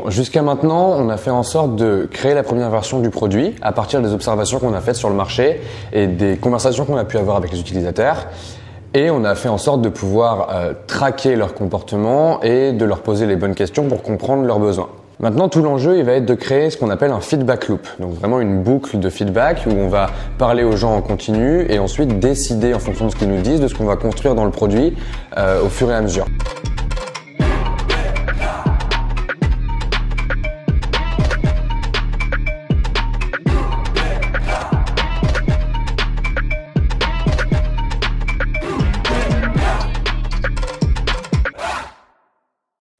Jusqu'à maintenant, on a fait en sorte de créer la première version du produit à partir des observations qu'on a faites sur le marché et des conversations qu'on a pu avoir avec les utilisateurs. Et on a fait en sorte de pouvoir traquer leur comportement et de leur poser les bonnes questions pour comprendre leurs besoins. Maintenant, tout l'enjeu, il va être de créer ce qu'on appelle un feedback loop. Donc vraiment une boucle de feedback où on va parler aux gens en continu et ensuite décider en fonction de ce qu'ils nous disent, de ce qu'on va construire dans le produit au fur et à mesure.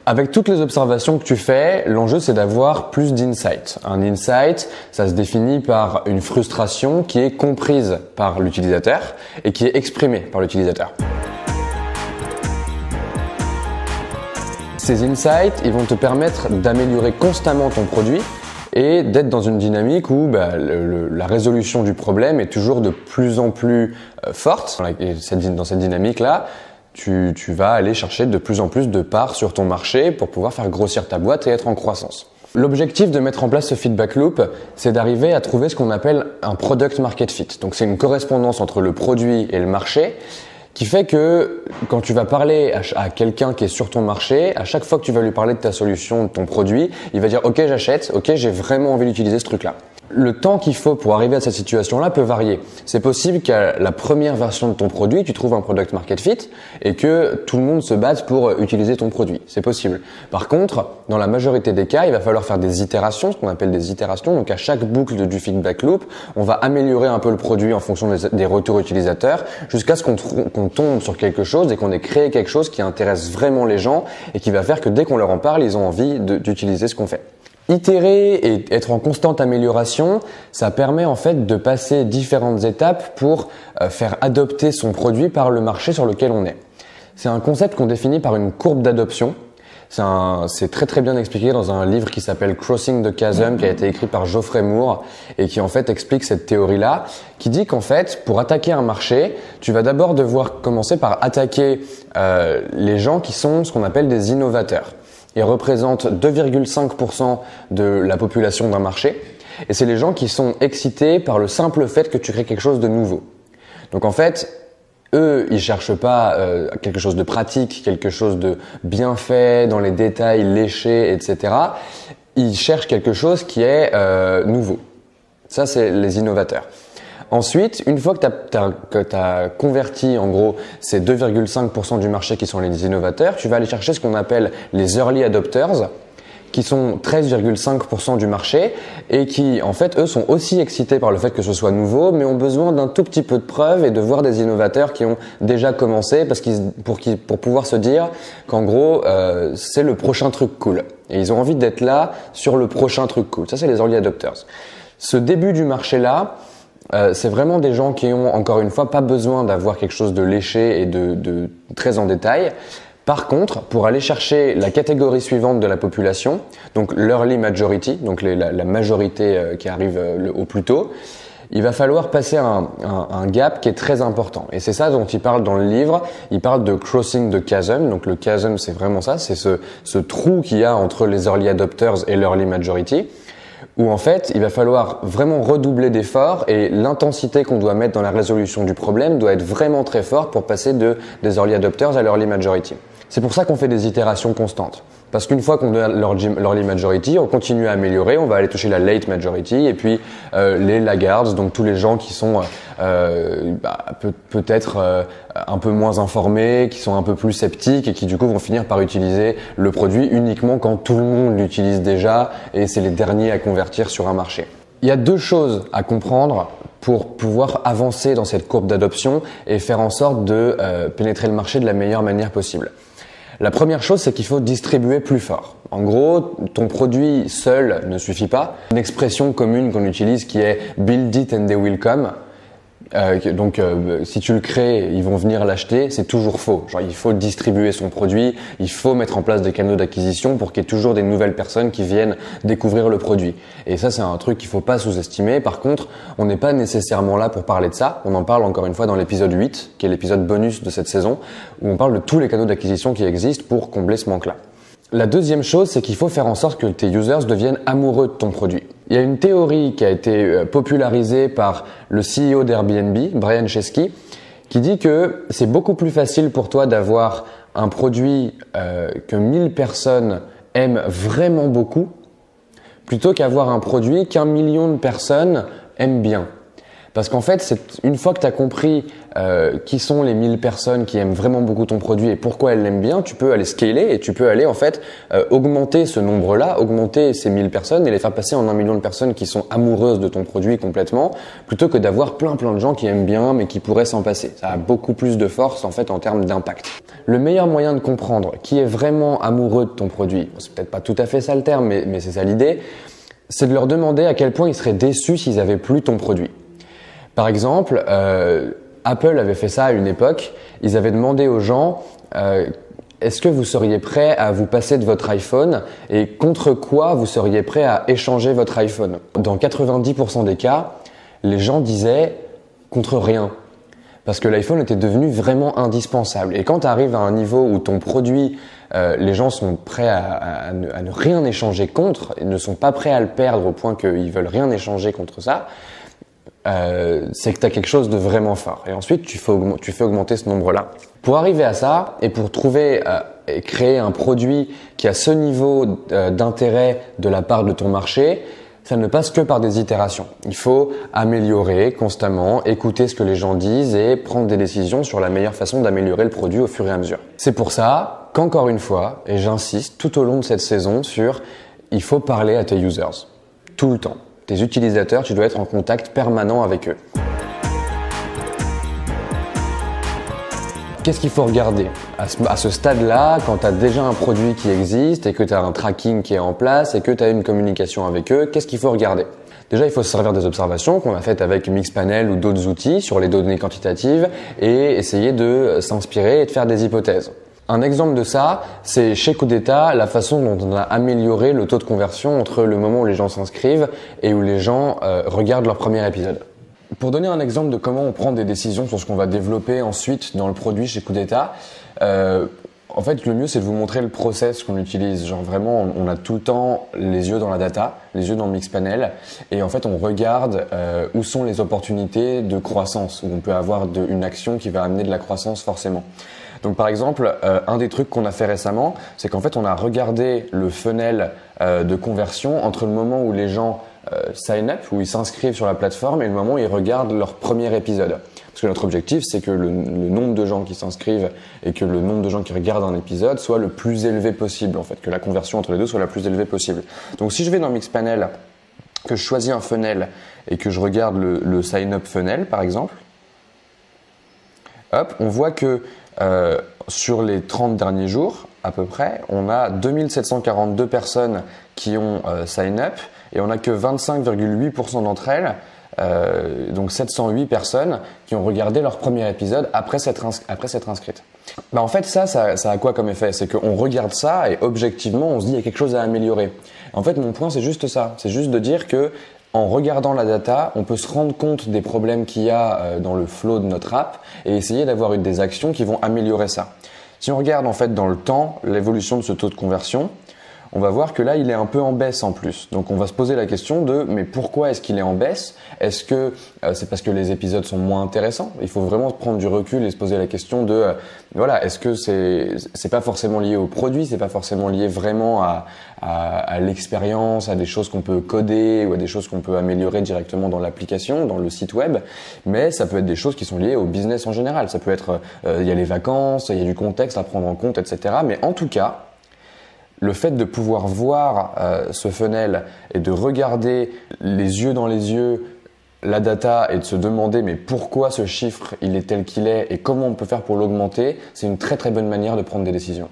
Avec toutes les observations que tu fais, l'enjeu c'est d'avoir plus d'insight. Un insight, ça se définit par une frustration qui est comprise par l'utilisateur et qui est exprimée par l'utilisateur. Ces insights, ils vont te permettre d'améliorer constamment ton produit et d'être dans une dynamique où la résolution du problème est toujours de plus en plus forte. Et dans cette dynamique-là, tu vas aller chercher de plus en plus de parts sur ton marché pour pouvoir faire grossir ta boîte et être en croissance. L'objectif de mettre en place ce feedback loop, c'est d'arriver à trouver ce qu'on appelle un product market fit. Donc c'est une correspondance entre le produit et le marché qui fait que quand tu vas parler à quelqu'un qui est sur ton marché, à chaque fois que tu vas lui parler de ta solution, de ton produit, il va dire « Ok, j'achète, ok, j'ai vraiment envie d'utiliser ce truc-là ». Le temps qu'il faut pour arriver à cette situation-là peut varier. C'est possible qu'à la première version de ton produit, tu trouves un product market fit et que tout le monde se batte pour utiliser ton produit. C'est possible. Par contre, dans la majorité des cas, il va falloir faire des itérations, ce qu'on appelle des itérations. Donc à chaque boucle du feedback loop, on va améliorer un peu le produit en fonction des retours utilisateurs jusqu'à ce qu'on tombe sur quelque chose et qu'on ait créé quelque chose qui intéresse vraiment les gens et qui va faire que dès qu'on leur en parle, ils ont envie d'utiliser ce qu'on fait. Itérer et être en constante amélioration, ça permet en fait de passer différentes étapes pour faire adopter son produit par le marché sur lequel on est. C'est un concept qu'on définit par une courbe d'adoption. C'est très bien expliqué dans un livre qui s'appelle Crossing the Chasm, qui a été écrit par Geoffrey Moore et qui en fait explique cette théorie-là, qui dit qu'en fait, pour attaquer un marché, tu vas d'abord devoir commencer par attaquer les gens qui sont ce qu'on appelle des innovateurs. Ils représentent 2,5% de la population d'un marché et c'est les gens qui sont excités par le simple fait que tu crées quelque chose de nouveau. Donc en fait, eux, ils cherchent pas quelque chose de pratique, quelque chose de bien fait, dans les détails, léché, etc. Ils cherchent quelque chose qui est nouveau. Ça, c'est les innovateurs. Ensuite, une fois que tu as converti en gros ces 2,5% du marché qui sont les innovateurs, tu vas aller chercher ce qu'on appelle les early adopters qui sont 13,5% du marché et qui en fait eux sont aussi excités par le fait que ce soit nouveau mais ont besoin d'un tout petit peu de preuves et de voir des innovateurs qui ont déjà commencé pour pouvoir se dire qu'en gros c'est le prochain truc cool et ils ont envie d'être là sur le prochain truc cool. Ça c'est les early adopters. Ce début du marché là, c'est vraiment des gens qui ont, encore une fois, pas besoin d'avoir quelque chose de léché et de très en détail. Par contre, pour aller chercher la catégorie suivante de la population, donc l'early majority, donc la majorité qui arrive au plus tôt, il va falloir passer un gap qui est très important. Et c'est ça dont il parle dans le livre. Il parle de crossing the chasm. Donc le chasm, c'est vraiment ça, c'est ce trou qu'il y a entre les early adopters et l'early majority, où en fait, il va falloir vraiment redoubler d'efforts et l'intensité qu'on doit mettre dans la résolution du problème doit être vraiment très forte pour passer des early adopters à l'early majority. C'est pour ça qu'on fait des itérations constantes. Parce qu'une fois qu'on a l'early majority, on continue à améliorer, on va aller toucher la late majority et puis les laggards, donc tous les gens qui sont peut-être un peu moins informés, qui sont un peu plus sceptiques et qui du coup vont finir par utiliser le produit uniquement quand tout le monde l'utilise déjà et c'est les derniers à convertir sur un marché. Il y a deux choses à comprendre pour pouvoir avancer dans cette courbe d'adoption et faire en sorte de pénétrer le marché de la meilleure manière possible. La première chose, c'est qu'il faut distribuer plus fort. En gros, ton produit seul ne suffit pas. Une expression commune qu'on utilise qui est « build it and they will come ». Si tu le crées, ils vont venir l'acheter, c'est toujours faux. Genre, il faut distribuer son produit, il faut mettre en place des canaux d'acquisition pour qu'il y ait toujours des nouvelles personnes qui viennent découvrir le produit. Et ça, c'est un truc qu'il faut pas sous-estimer. Par contre, on n'est pas nécessairement là pour parler de ça. On en parle encore une fois dans l'épisode 8, qui est l'épisode bonus de cette saison, où on parle de tous les canaux d'acquisition qui existent pour combler ce manque-là. La deuxième chose, c'est qu'il faut faire en sorte que tes users deviennent amoureux de ton produit. Il y a une théorie qui a été popularisée par le CEO d'Airbnb, Brian Chesky, qui dit que c'est beaucoup plus facile pour toi d'avoir un produit que 1000 personnes aiment vraiment beaucoup, plutôt qu'avoir un produit qu'1 million de personnes aiment bien. Parce qu'en fait, une fois que tu as compris qui sont les 1000 personnes qui aiment vraiment beaucoup ton produit et pourquoi elles l'aiment bien, tu peux aller scaler et tu peux aller en fait augmenter ce nombre-là, augmenter ces 1000 personnes et les faire passer en 1 million de personnes qui sont amoureuses de ton produit complètement, plutôt que d'avoir plein de gens qui aiment bien mais qui pourraient s'en passer. Ça a beaucoup plus de force en fait en termes d'impact. Le meilleur moyen de comprendre qui est vraiment amoureux de ton produit, c'est peut-être pas tout à fait ça le terme, mais c'est ça l'idée, c'est de leur demander à quel point ils seraient déçus s'ils avaient plus ton produit. Par exemple, Apple avait fait ça à une époque. Ils avaient demandé aux gens est-ce que vous seriez prêt à vous passer de votre iPhone et contre quoi vous seriez prêt à échanger votre iPhone. Dans 90% des cas, les gens disaient contre rien. Parce que l'iPhone était devenu vraiment indispensable. Et quand tu arrives à un niveau où ton produit, les gens sont prêts à ne rien échanger contre, ils ne sont pas prêts à le perdre au point qu'ils veulent rien échanger contre ça, c'est que tu as quelque chose de vraiment fort. Et ensuite, tu fais augmenter ce nombre-là. Pour arriver à ça et pour trouver et créer un produit qui a ce niveau d'intérêt de la part de ton marché, ça ne passe que par des itérations. Il faut améliorer constamment, écouter ce que les gens disent et prendre des décisions sur la meilleure façon d'améliorer le produit au fur et à mesure. C'est pour ça qu'encore une fois, et j'insiste tout au long de cette saison sur il faut parler à tes users tout le temps. Tes utilisateurs, tu dois être en contact permanent avec eux. Qu'est-ce qu'il faut regarder à ce stade-là, quand tu as déjà un produit qui existe et que tu as un tracking qui est en place et que tu as une communication avec eux, qu'est-ce qu'il faut regarder? Déjà, il faut se servir des observations qu'on a faites avec Mixpanel ou d'autres outils sur les données quantitatives et essayer de s'inspirer et de faire des hypothèses. Un exemple de ça, c'est chez Coup d'État, la façon dont on a amélioré le taux de conversion entre le moment où les gens s'inscrivent et où les gens regardent leur premier épisode. Pour donner un exemple de comment on prend des décisions sur ce qu'on va développer ensuite dans le produit chez Coup d'État, en fait, le mieux, c'est de vous montrer le process qu'on utilise. Genre vraiment, on a tout le temps les yeux dans la data, les yeux dans le Mixpanel, et en fait, on regarde où sont les opportunités de croissance, où on peut avoir une action qui va amener de la croissance forcément. Donc par exemple, un des trucs qu'on a fait récemment, c'est qu'en fait on a regardé le funnel de conversion entre le moment où les gens sign up, où ils s'inscrivent sur la plateforme et le moment où ils regardent leur premier épisode. Parce que notre objectif, c'est que le nombre de gens qui s'inscrivent et que le nombre de gens qui regardent un épisode soit le plus élevé possible, en fait, que la conversion entre les deux soit la plus élevée possible. Donc si je vais dans Mixpanel, que je choisis un funnel et que je regarde le sign up funnel par exemple, hop, on voit que sur les 30 derniers jours, à peu près, on a 2742 personnes qui ont sign up et on n'a que 25,8% d'entre elles, donc 708 personnes qui ont regardé leur premier épisode après s'être inscrites. En fait, ça a quoi comme effet? C'est qu'on regarde ça et objectivement, on se dit il y a quelque chose à améliorer. En fait, mon point, c'est juste ça. C'est juste de dire que en regardant la data, on peut se rendre compte des problèmes qu'il y a dans le flow de notre app et essayer d'avoir des actions qui vont améliorer ça. Si on regarde en fait dans le temps l'évolution de ce taux de conversion, on va voir que là, il est un peu en baisse en plus. Donc, on va se poser la question de mais pourquoi est-ce qu'il est en baisse? Est-ce que c'est parce que les épisodes sont moins intéressants? Il faut vraiment prendre du recul et se poser la question de voilà, est-ce que c'est pas forcément lié au produit, c'est pas forcément lié vraiment à l'expérience, à des choses qu'on peut coder ou à des choses qu'on peut améliorer directement dans l'application, dans le site web, mais ça peut être des choses qui sont liées au business en général. Ça peut être il y a les vacances, il y a du contexte à prendre en compte, etc. Mais en tout cas, le fait de pouvoir voir ce funnel et de regarder les yeux dans les yeux la data et de se demander mais pourquoi ce chiffre il est tel qu'il est et comment on peut faire pour l'augmenter, c'est une très très bonne manière de prendre des décisions.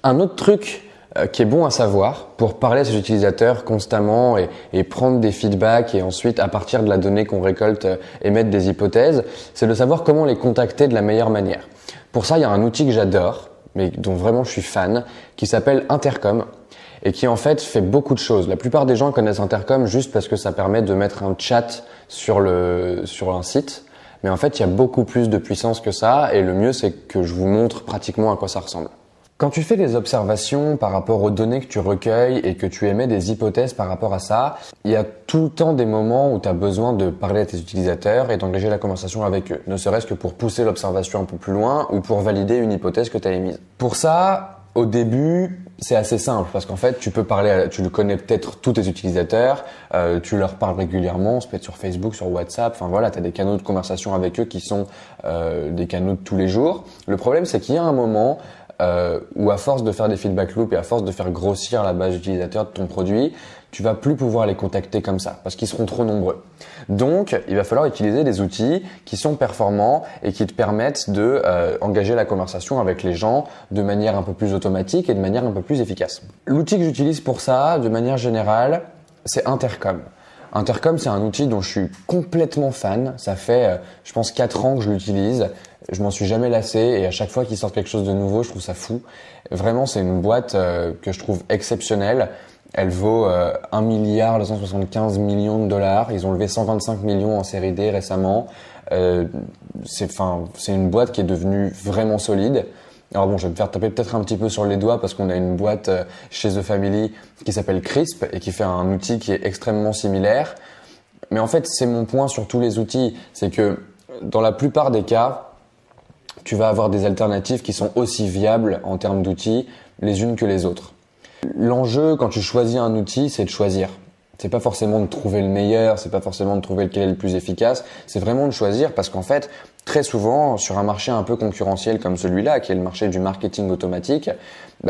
Un autre truc qui est bon à savoir pour parler à ses utilisateurs constamment et prendre des feedbacks et ensuite à partir de la donnée qu'on récolte émettre des hypothèses, c'est de savoir comment les contacter de la meilleure manière. Pour ça, il y a un outil que j'adore, mais dont vraiment je suis fan, qui s'appelle Intercom et qui en fait fait beaucoup de choses. La plupart des gens connaissent Intercom juste parce que ça permet de mettre un chat sur un site, mais en fait il y a beaucoup plus de puissance que ça et le mieux c'est que je vous montre pratiquement à quoi ça ressemble. Quand tu fais des observations par rapport aux données que tu recueilles et que tu émets des hypothèses par rapport à ça, il y a tout le temps des moments où tu as besoin de parler à tes utilisateurs et d'engager la conversation avec eux, ne serait-ce que pour pousser l'observation un peu plus loin ou pour valider une hypothèse que tu as émise. Pour ça, au début, c'est assez simple parce qu'en fait, tu peux parler, tu le connais peut-être tous tes utilisateurs, tu leur parles régulièrement, ça peut être sur Facebook, sur WhatsApp, enfin voilà, tu as des canaux de conversation avec eux qui sont des canaux de tous les jours. Le problème, c'est qu'il y a un moment où à force de faire des feedback loops et à force de faire grossir la base d'utilisateurs de ton produit, tu vas plus pouvoir les contacter comme ça parce qu'ils seront trop nombreux. Donc, il va falloir utiliser des outils qui sont performants et qui te permettent de engager la conversation avec les gens de manière un peu plus automatique et de manière un peu plus efficace. L'outil que j'utilise pour ça, de manière générale, c'est Intercom. Intercom, c'est un outil dont je suis complètement fan. Ça fait, je pense, 4 ans que je l'utilise. Je m'en suis jamais lassé et à chaque fois qu'ils sortent quelque chose de nouveau, je trouve ça fou. Vraiment, c'est une boîte que je trouve exceptionnelle. Elle vaut 1,275 milliard. Ils ont levé 125 millions en série D récemment. C'est une boîte qui est devenue vraiment solide. Alors bon, je vais me faire taper peut-être un petit peu sur les doigts parce qu'on a une boîte chez The Family qui s'appelle Crisp et qui fait un outil qui est extrêmement similaire. Mais en fait, c'est mon point sur tous les outils. C'est que dans la plupart des cas, tu vas avoir des alternatives qui sont aussi viables en termes d'outils les unes que les autres. L'enjeu quand tu choisis un outil, c'est de choisir. C'est pas forcément de trouver le meilleur, c'est pas forcément de trouver lequel est le plus efficace, c'est vraiment de choisir parce qu'en fait, très souvent, sur un marché un peu concurrentiel comme celui-là, qui est le marché du marketing automatique,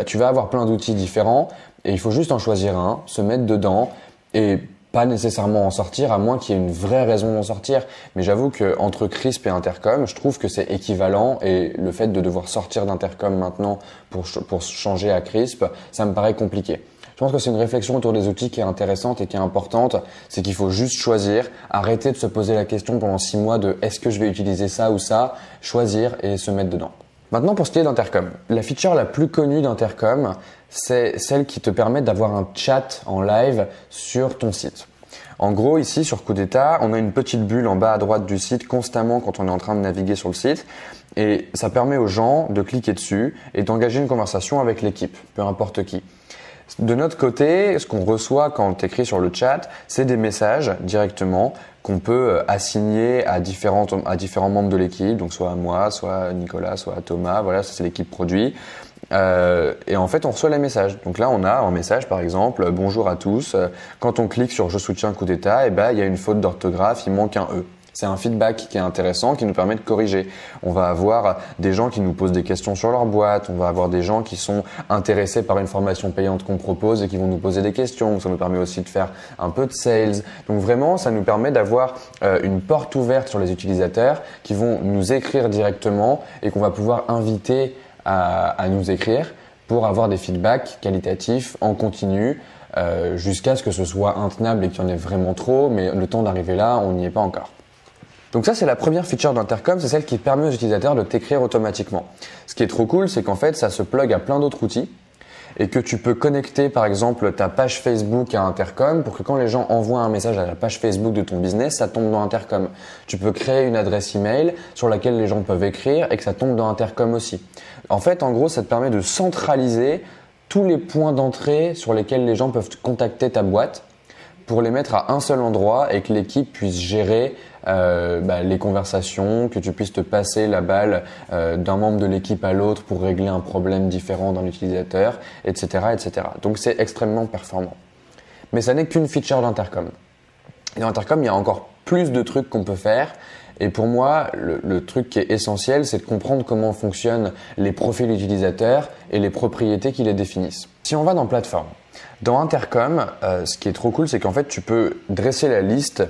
tu vas avoir plein d'outils différents et il faut juste en choisir un, se mettre dedans et pas nécessairement en sortir, à moins qu'il y ait une vraie raison d'en sortir. Mais j'avoue que entre Crisp et Intercom, je trouve que c'est équivalent et le fait de devoir sortir d'Intercom maintenant pour changer à Crisp, ça me paraît compliqué. Je pense que c'est une réflexion autour des outils qui est intéressante et qui est importante. C'est qu'il faut juste choisir, arrêter de se poser la question pendant 6 mois de est-ce que je vais utiliser ça ou ça, choisir et se mettre dedans. Maintenant, pour ce qui est d'Intercom, la feature la plus connue d'Intercom, c'est celle qui te permet d'avoir un chat en live sur ton site. En gros, ici, sur Coup d'État, on a une petite bulle en bas à droite du site constamment quand on est en train de naviguer sur le site. Et ça permet aux gens de cliquer dessus et d'engager une conversation avec l'équipe, peu importe qui. De notre côté, ce qu'on reçoit quand tu écris sur le chat, c'est des messages directement qu'on peut assigner à différents membres de l'équipe, donc soit à moi, soit à Nicolas, soit à Thomas, voilà, ça c'est l'équipe produit. Et en fait, on reçoit les messages. Donc là, on a un message, par exemple, bonjour à tous. Quand on clique sur je soutiens Coup d'État, il y a une faute d'orthographe, il manque un E. C'est un feedback qui est intéressant, qui nous permet de corriger. On va avoir des gens qui nous posent des questions sur leur boîte, on va avoir des gens qui sont intéressés par une formation payante qu'on propose et qui vont nous poser des questions. Ça nous permet aussi de faire un peu de sales. Donc vraiment, ça nous permet d'avoir une porte ouverte sur les utilisateurs qui vont nous écrire directement et qu'on va pouvoir inviter à nous écrire pour avoir des feedbacks qualitatifs en continu jusqu'à ce que ce soit intenable et qu'il y en ait vraiment trop, mais le temps d'arriver là, on n'y est pas encore. Donc ça, c'est la première feature d'Intercom, c'est celle qui permet aux utilisateurs de t'écrire automatiquement. Ce qui est trop cool, c'est qu'en fait, ça se plug à plein d'autres outils et que tu peux connecter par exemple ta page Facebook à Intercom pour que quand les gens envoient un message à la page Facebook de ton business, ça tombe dans Intercom. Tu peux créer une adresse email sur laquelle les gens peuvent écrire et que ça tombe dans Intercom aussi. En fait, en gros, ça te permet de centraliser tous les points d'entrée sur lesquels les gens peuvent contacter ta boîte pour les mettre à un seul endroit et que l'équipe puisse gérer les conversations, que tu puisses te passer la balle d'un membre de l'équipe à l'autre pour régler un problème différent d'un utilisateur, etc., etc. Donc c'est extrêmement performant. Mais ça n'est qu'une feature d'Intercom. Et dans Intercom, il y a encore plus de trucs qu'on peut faire. Et pour moi, le truc qui est essentiel, c'est de comprendre comment fonctionnent les profils utilisateurs et les propriétés qui les définissent. Si on va dans plateforme, dans Intercom, ce qui est trop cool, c'est qu'en fait, tu peux dresser la liste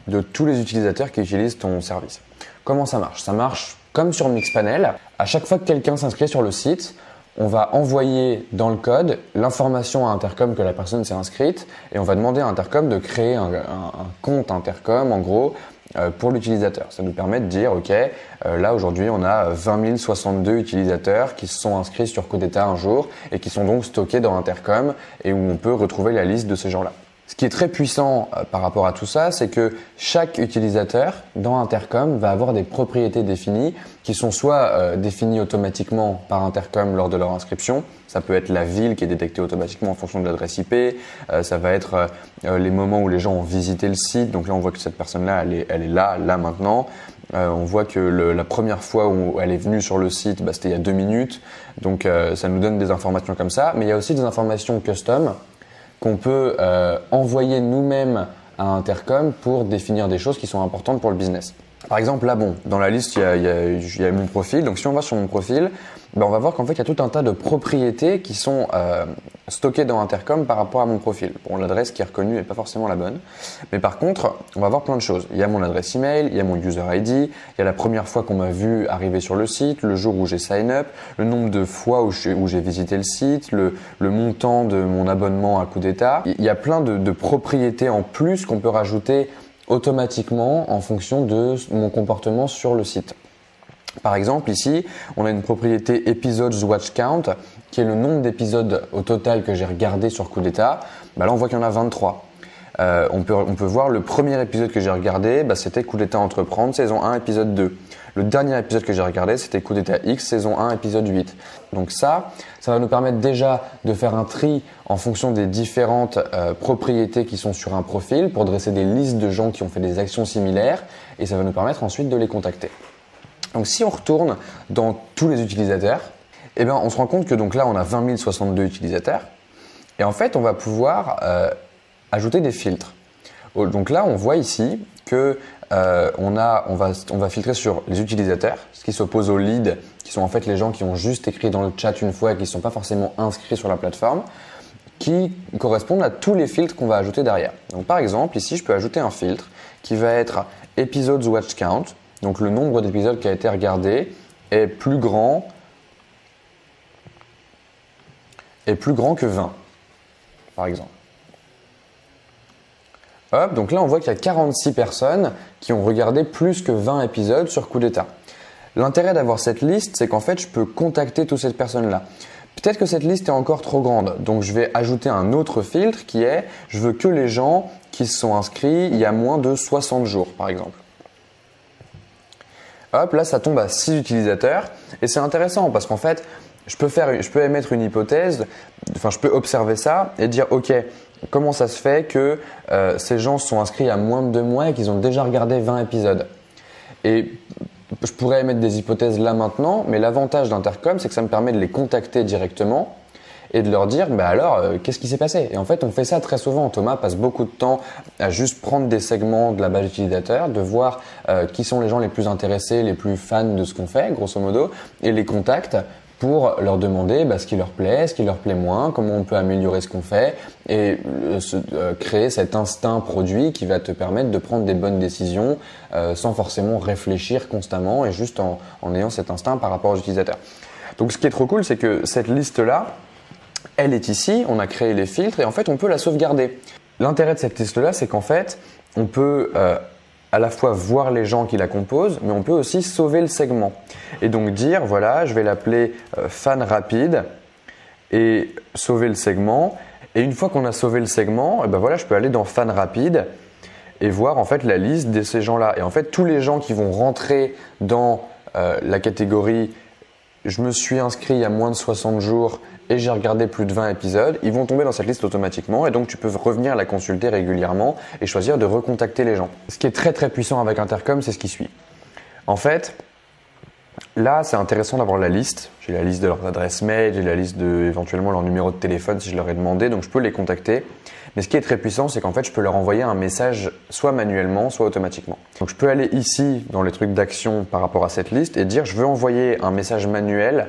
de tous les utilisateurs qui utilisent ton service. Comment ça marche? Ça marche comme sur Mixpanel. À chaque fois que quelqu'un s'inscrit sur le site, on va envoyer dans le code l'information à Intercom que la personne s'est inscrite et on va demander à Intercom de créer un compte Intercom, en gros, pour l'utilisateur. Ça nous permet de dire, ok, là aujourd'hui on a 20 062 utilisateurs qui se sont inscrits sur Coup d'État un jour et qui sont donc stockés dans Intercom et où on peut retrouver la liste de ces gens-là. Ce qui est très puissant par rapport à tout ça, c'est que chaque utilisateur dans Intercom va avoir des propriétés définies qui sont soit définies automatiquement par Intercom lors de leur inscription. Ça peut être la ville qui est détectée automatiquement en fonction de l'adresse IP. Ça va être les moments où les gens ont visité le site. Donc là, on voit que cette personne-là, elle est là maintenant. On voit que la première fois où elle est venue sur le site, c'était il y a 2 minutes. Donc ça nous donne des informations comme ça. Mais il y a aussi des informations custom qu'on peut envoyer nous-mêmes à Intercom pour définir des choses qui sont importantes pour le business. Par exemple, là, dans la liste, il y a mon profil. Donc, si on va sur mon profil, on va voir qu'en fait, il y a tout un tas de propriétés qui sont stockées dans Intercom par rapport à mon profil. Bon, l'adresse qui est reconnue n'est pas forcément la bonne. Mais par contre, on va voir plein de choses. Il y a mon adresse email, il y a mon user ID, il y a la première fois qu'on m'a vu arriver sur le site, le jour où j'ai sign up, le nombre de fois où j'ai visité le site, le montant de mon abonnement à coup d'état. Il y a plein de propriétés en plus qu'on peut rajouter automatiquement en fonction de mon comportement sur le site. Par exemple, ici, on a une propriété Episodes Watch Count qui est le nombre d'épisodes au total que j'ai regardé sur coup d'état. Là, on voit qu'il y en a 23. On peut voir le premier épisode que j'ai regardé, c'était Coup d'état entreprendre, saison 1, épisode 2. Le dernier épisode que j'ai regardé, c'était Coup d'état X, saison 1, épisode 8. Donc ça va nous permettre déjà de faire un tri en fonction des différentes propriétés qui sont sur un profil pour dresser des listes de gens qui ont fait des actions similaires et ça va nous permettre ensuite de les contacter. Donc si on retourne dans tous les utilisateurs, on se rend compte que donc là on a 20 062 utilisateurs et en fait on va pouvoir ajouter des filtres. Donc là on voit ici que on va filtrer sur les utilisateurs, ce qui s'oppose aux leads, qui sont en fait les gens qui ont juste écrit dans le chat une fois et qui ne sont pas forcément inscrits sur la plateforme, qui correspondent à tous les filtres qu'on va ajouter derrière. Donc par exemple, ici, je peux ajouter un filtre qui va être Episodes Watch Count, donc le nombre d'épisodes qui a été regardé est plus grand que 20, par exemple. Hop, donc là, on voit qu'il y a 46 personnes qui ont regardé plus que 20 épisodes sur coup d'état. L'intérêt d'avoir cette liste, c'est qu'en fait, je peux contacter toutes ces personnes-là. Peut-être que cette liste est encore trop grande, donc je vais ajouter un autre filtre qui est « je veux que les gens qui se sont inscrits il y a moins de 60 jours » par exemple. Hop, là, ça tombe à 6 utilisateurs et c'est intéressant parce qu'en fait, je peux émettre une hypothèse, je peux observer ça et dire « ok, comment ça se fait que ces gens se sont inscrits il y a moins de 2 mois et qu'ils ont déjà regardé 20 épisodes ?» Et je pourrais émettre des hypothèses là maintenant, mais l'avantage d'Intercom, c'est que ça me permet de les contacter directement et de leur dire qu'est-ce qui s'est passé? Et en fait, on fait ça très souvent. Thomas passe beaucoup de temps à juste prendre des segments de la base utilisateur, de voir qui sont les gens les plus intéressés, les plus fans de ce qu'on fait, grosso modo, et les contacte pour leur demander ce qui leur plaît, ce qui leur plaît moins, comment on peut améliorer ce qu'on fait et créer cet instinct produit qui va te permettre de prendre des bonnes décisions sans forcément réfléchir constamment et juste en ayant cet instinct par rapport aux utilisateurs. Donc ce qui est trop cool, c'est que cette liste-là, elle est ici, on a créé les filtres et en fait on peut la sauvegarder. L'intérêt de cette liste-là, c'est qu'en fait on peut à la fois voir les gens qui la composent, mais on peut aussi sauver le segment. Et donc dire, voilà, je vais l'appeler fan rapide et sauver le segment. Et une fois qu'on a sauvé le segment, je peux aller dans fan rapide et voir en fait la liste de ces gens-là. Et en fait, tous les gens qui vont rentrer dans la catégorie « je me suis inscrit il y a moins de 60 jours et j'ai regardé plus de 20 épisodes », ils vont tomber dans cette liste automatiquement et donc tu peux revenir la consulter régulièrement et choisir de recontacter les gens. Ce qui est très très puissant avec Intercom, c'est ce qui suit. En fait, là c'est intéressant d'avoir la liste. J'ai la liste de leur adresse mail, j'ai la liste de éventuellement leur numéro de téléphone si je leur ai demandé, donc je peux les contacter. Mais ce qui est très puissant, c'est qu'en fait je peux leur envoyer un message soit manuellement, soit automatiquement. Donc je peux aller ici dans les trucs d'action par rapport à cette liste et dire je veux envoyer un message manuel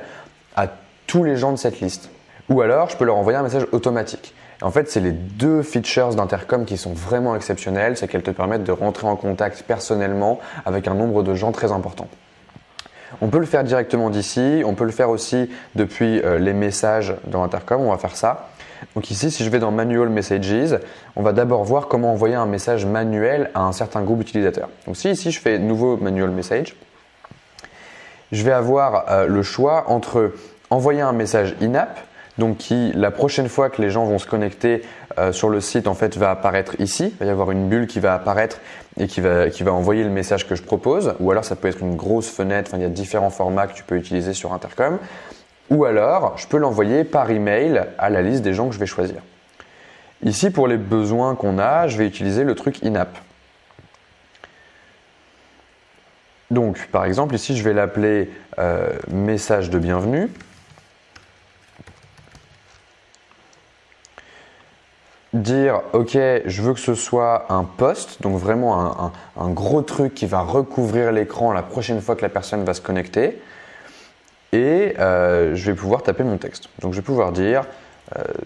à tous les gens de cette liste. Ou alors, je peux leur envoyer un message automatique. Et en fait, c'est les deux features d'Intercom qui sont vraiment exceptionnelles, c'est qu'elles te permettent de rentrer en contact personnellement avec un nombre de gens très important. On peut le faire directement d'ici, on peut le faire aussi depuis les messages dans Intercom, on va faire ça. Donc ici, si je vais dans Manual Messages, on va d'abord voir comment envoyer un message manuel à un certain groupe d'utilisateurs. Donc si ici, je fais Nouveau Manual Message, je vais avoir le choix entre envoyer un message in-app, donc qui, la prochaine fois que les gens vont se connecter, sur le site en fait va apparaître ici. Il va y avoir une bulle qui va apparaître et qui va envoyer le message que je propose. Ou alors ça peut être une grosse fenêtre. Enfin, il y a différents formats que tu peux utiliser sur Intercom. Ou alors je peux l'envoyer par email à la liste des gens que je vais choisir. Ici, pour les besoins qu'on a, je vais utiliser le truc in-app. Donc, par exemple, ici, je vais l'appeler message de bienvenue. Dire, OK, je veux que ce soit un post, donc vraiment un gros truc qui va recouvrir l'écran la prochaine fois que la personne va se connecter. Et je vais pouvoir taper mon texte. Donc, je vais pouvoir dire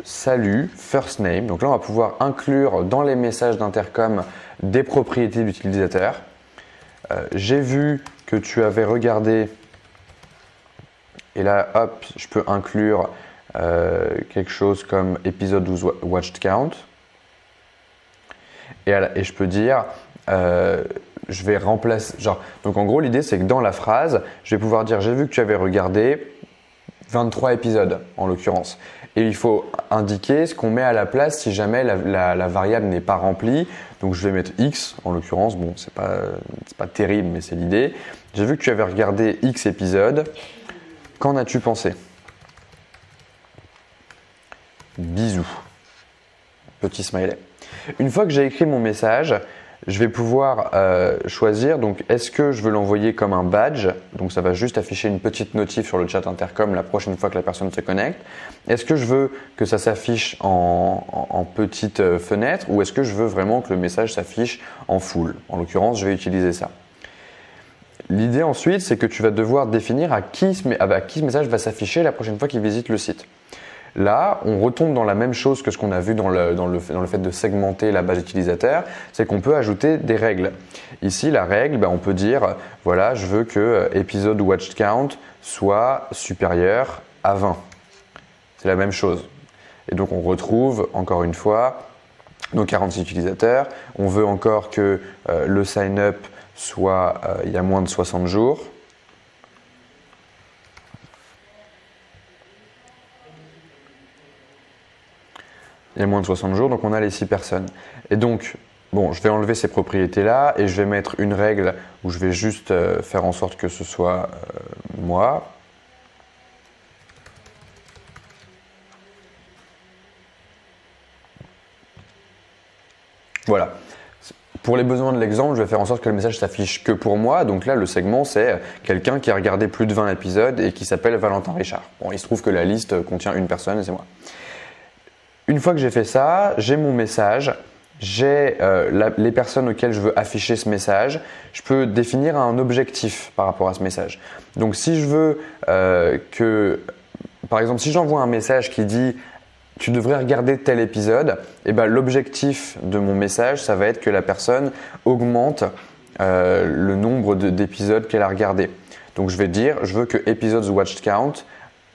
salut, first name. Donc là, on va pouvoir inclure dans les messages d'Intercom des propriétés d'utilisateur. J'ai vu que tu avais regardé, et là, hop, je peux inclure quelque chose comme épisode 12 watched count. Et je peux dire, je vais remplacer, donc en gros, l'idée, c'est que dans la phrase, je vais pouvoir dire, j'ai vu que tu avais regardé 23 épisodes, en l'occurrence. Et il faut indiquer ce qu'on met à la place si jamais la variable n'est pas remplie. Donc je vais mettre X en l'occurrence. Bon, c'est pas terrible, mais c'est l'idée. J'ai vu que tu avais regardé X épisodes. Qu'en as-tu pensé? Bisous. Petit smiley. Une fois que j'ai écrit mon message, je vais pouvoir choisir, donc est-ce que je veux l'envoyer comme un badge, donc ça va juste afficher une petite notif sur le chat Intercom la prochaine fois que la personne se connecte. Est-ce que je veux que ça s'affiche en petite fenêtre ou est-ce que je veux vraiment que le message s'affiche en full? En l'occurrence, je vais utiliser ça. L'idée ensuite, c'est que tu vas devoir définir à qui ce message va s'afficher la prochaine fois qu'il visite le site. Là, on retombe dans la même chose que ce qu'on a vu dans le fait de segmenter la base utilisateur, c'est qu'on peut ajouter des règles. Ici, la règle, on peut dire, voilà, je veux que épisode watch count soit supérieur à 20. C'est la même chose. Et donc, on retrouve, encore une fois, nos 46 utilisateurs. On veut encore que le sign-up soit il y a moins de 60 jours. Il y a moins de 60 jours, donc on a les 6 personnes. Et donc, bon, je vais enlever ces propriétés-là et je vais mettre une règle où je vais juste faire en sorte que ce soit moi. Voilà. Pour les besoins de l'exemple, je vais faire en sorte que le message s'affiche que pour moi. Donc là, le segment, c'est quelqu'un qui a regardé plus de 20 épisodes et qui s'appelle Valentin Richard. Bon, il se trouve que la liste contient une personne et c'est moi. Une fois que j'ai fait ça, j'ai mon message, j'ai les personnes auxquelles je veux afficher ce message. Je peux définir un objectif par rapport à ce message. Donc si je veux par exemple, si j'envoie un message qui dit « tu devrais regarder tel épisode », l'objectif de mon message, ça va être que la personne augmente le nombre d'épisodes qu'elle a regardé. Donc je vais dire « je veux que episodes watched count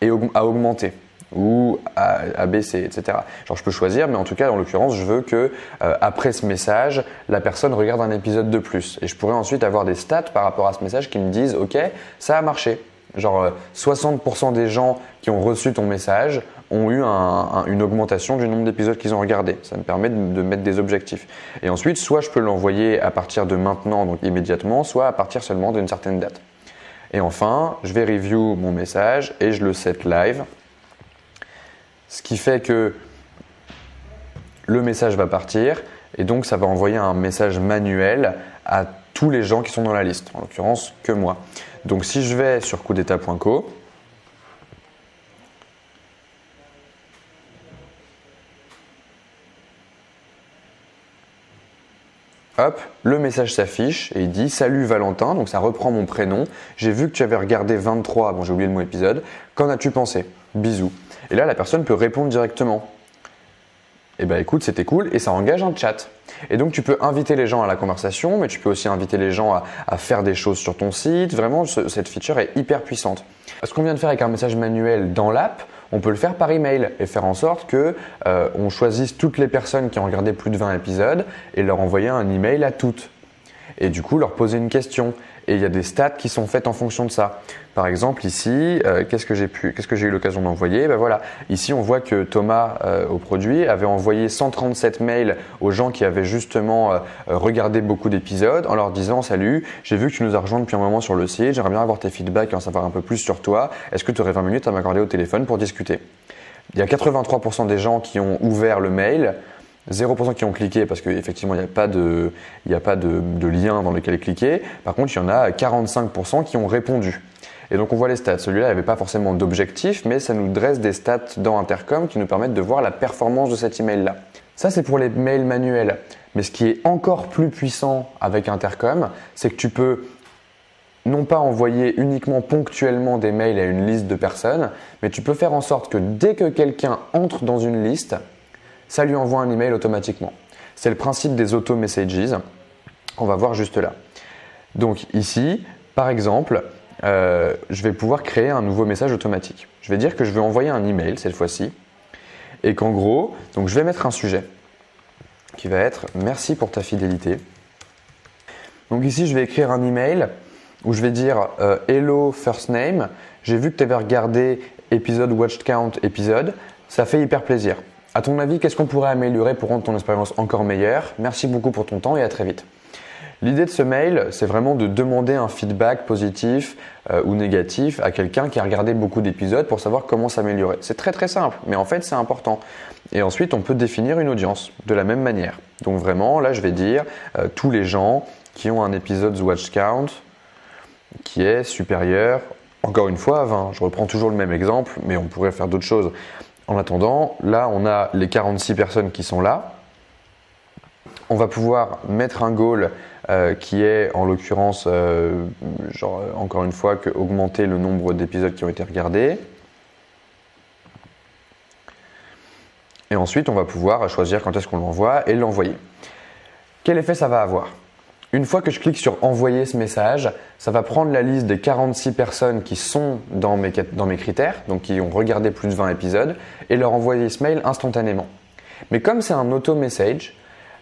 a augmenté ». Ou ABC, etc. Genre je peux choisir, mais en tout cas, en l'occurrence, je veux que après ce message, la personne regarde un épisode de plus. Et je pourrais ensuite avoir des stats par rapport à ce message qui me disent « Ok, ça a marché ». Genre 60% des gens qui ont reçu ton message ont eu une augmentation du nombre d'épisodes qu'ils ont regardé. Ça me permet de mettre des objectifs. Et ensuite, soit je peux l'envoyer à partir de maintenant, donc immédiatement, soit à partir seulement d'une certaine date. Et enfin, je vais review mon message et je le set live. Ce qui fait que le message va partir et donc ça va envoyer un message manuel à tous les gens qui sont dans la liste, en l'occurrence que moi. Donc si je vais sur coupdeta.co, hop, le message s'affiche et il dit « Salut Valentin », donc ça reprend mon prénom. J'ai vu que tu avais regardé 23, bon j'ai oublié le mot épisode, qu'en as-tu pensé? Bisous. Et là, la personne peut répondre directement. Eh bien écoute, c'était cool et ça engage un chat. Et donc tu peux inviter les gens à la conversation, mais tu peux aussi inviter les gens à faire des choses sur ton site. Vraiment, cette feature est hyper puissante. Ce qu'on vient de faire avec un message manuel dans l'app, on peut le faire par email et faire en sorte que on choisisse toutes les personnes qui ont regardé plus de 20 épisodes et leur envoyer un email à toutes. et du coup leur poser une question. Et il y a des stats qui sont faites en fonction de ça. Par exemple ici, qu'est-ce que j'ai eu l'occasion d'envoyer? Ben voilà, ici on voit que Thomas au produit avait envoyé 137 mails aux gens qui avaient justement regardé beaucoup d'épisodes en leur disant: salut, j'ai vu que tu nous as rejoint depuis un moment sur le site, j'aimerais bien avoir tes feedbacks et en savoir un peu plus sur toi. Est-ce que tu aurais 20 minutes à m'accorder au téléphone pour discuter? Il y a 83% des gens qui ont ouvert le mail, 0% qui ont cliqué parce qu'effectivement il n'y a pas de lien dans lequel cliquer. Par contre, il y en a 45% qui ont répondu. Et donc on voit les stats. Celui-là n'avait pas forcément d'objectif, mais ça nous dresse des stats dans Intercom qui nous permettent de voir la performance de cet email-là. Ça, c'est pour les mails manuels. Mais ce qui est encore plus puissant avec Intercom, c'est que tu peux non pas envoyer uniquement ponctuellement des mails à une liste de personnes, mais tu peux faire en sorte que dès que quelqu'un entre dans une liste, ça lui envoie un email automatiquement. C'est le principe des auto-messages qu'on va voir juste là. Donc ici, par exemple, je vais pouvoir créer un nouveau message automatique. Je vais dire que je vais envoyer un email cette fois-ci et qu'en gros, donc je vais mettre un sujet qui va être « Merci pour ta fidélité ». Donc ici, je vais écrire un email où je vais dire Hello first name, j'ai vu que tu avais regardé épisode watch count épisode, ça fait hyper plaisir. À ton avis, qu'est-ce qu'on pourrait améliorer pour rendre ton expérience encore meilleure? Merci beaucoup pour ton temps et à très vite. L'idée de ce mail, c'est vraiment de demander un feedback positif ou négatif à quelqu'un qui a regardé beaucoup d'épisodes pour savoir comment s'améliorer. C'est très très simple, mais en fait c'est important. Et ensuite, on peut définir une audience de la même manière. Donc vraiment, là je vais dire tous les gens qui ont un épisode watch count qui est supérieur, encore une fois, à 20. Je reprends toujours le même exemple, mais on pourrait faire d'autres choses. En attendant, là, on a les 46 personnes qui sont là. On va pouvoir mettre un goal qui est, en l'occurrence, encore une fois, augmenter le nombre d'épisodes qui ont été regardés. Et ensuite, on va pouvoir choisir quand est-ce qu'on l'envoie et l'envoyer. Quel effet ça va avoir? Une fois que je clique sur envoyer ce message, ça va prendre la liste des 46 personnes qui sont dans mes critères, donc qui ont regardé plus de 20 épisodes, et leur envoyer ce mail instantanément. Mais comme c'est un auto-message,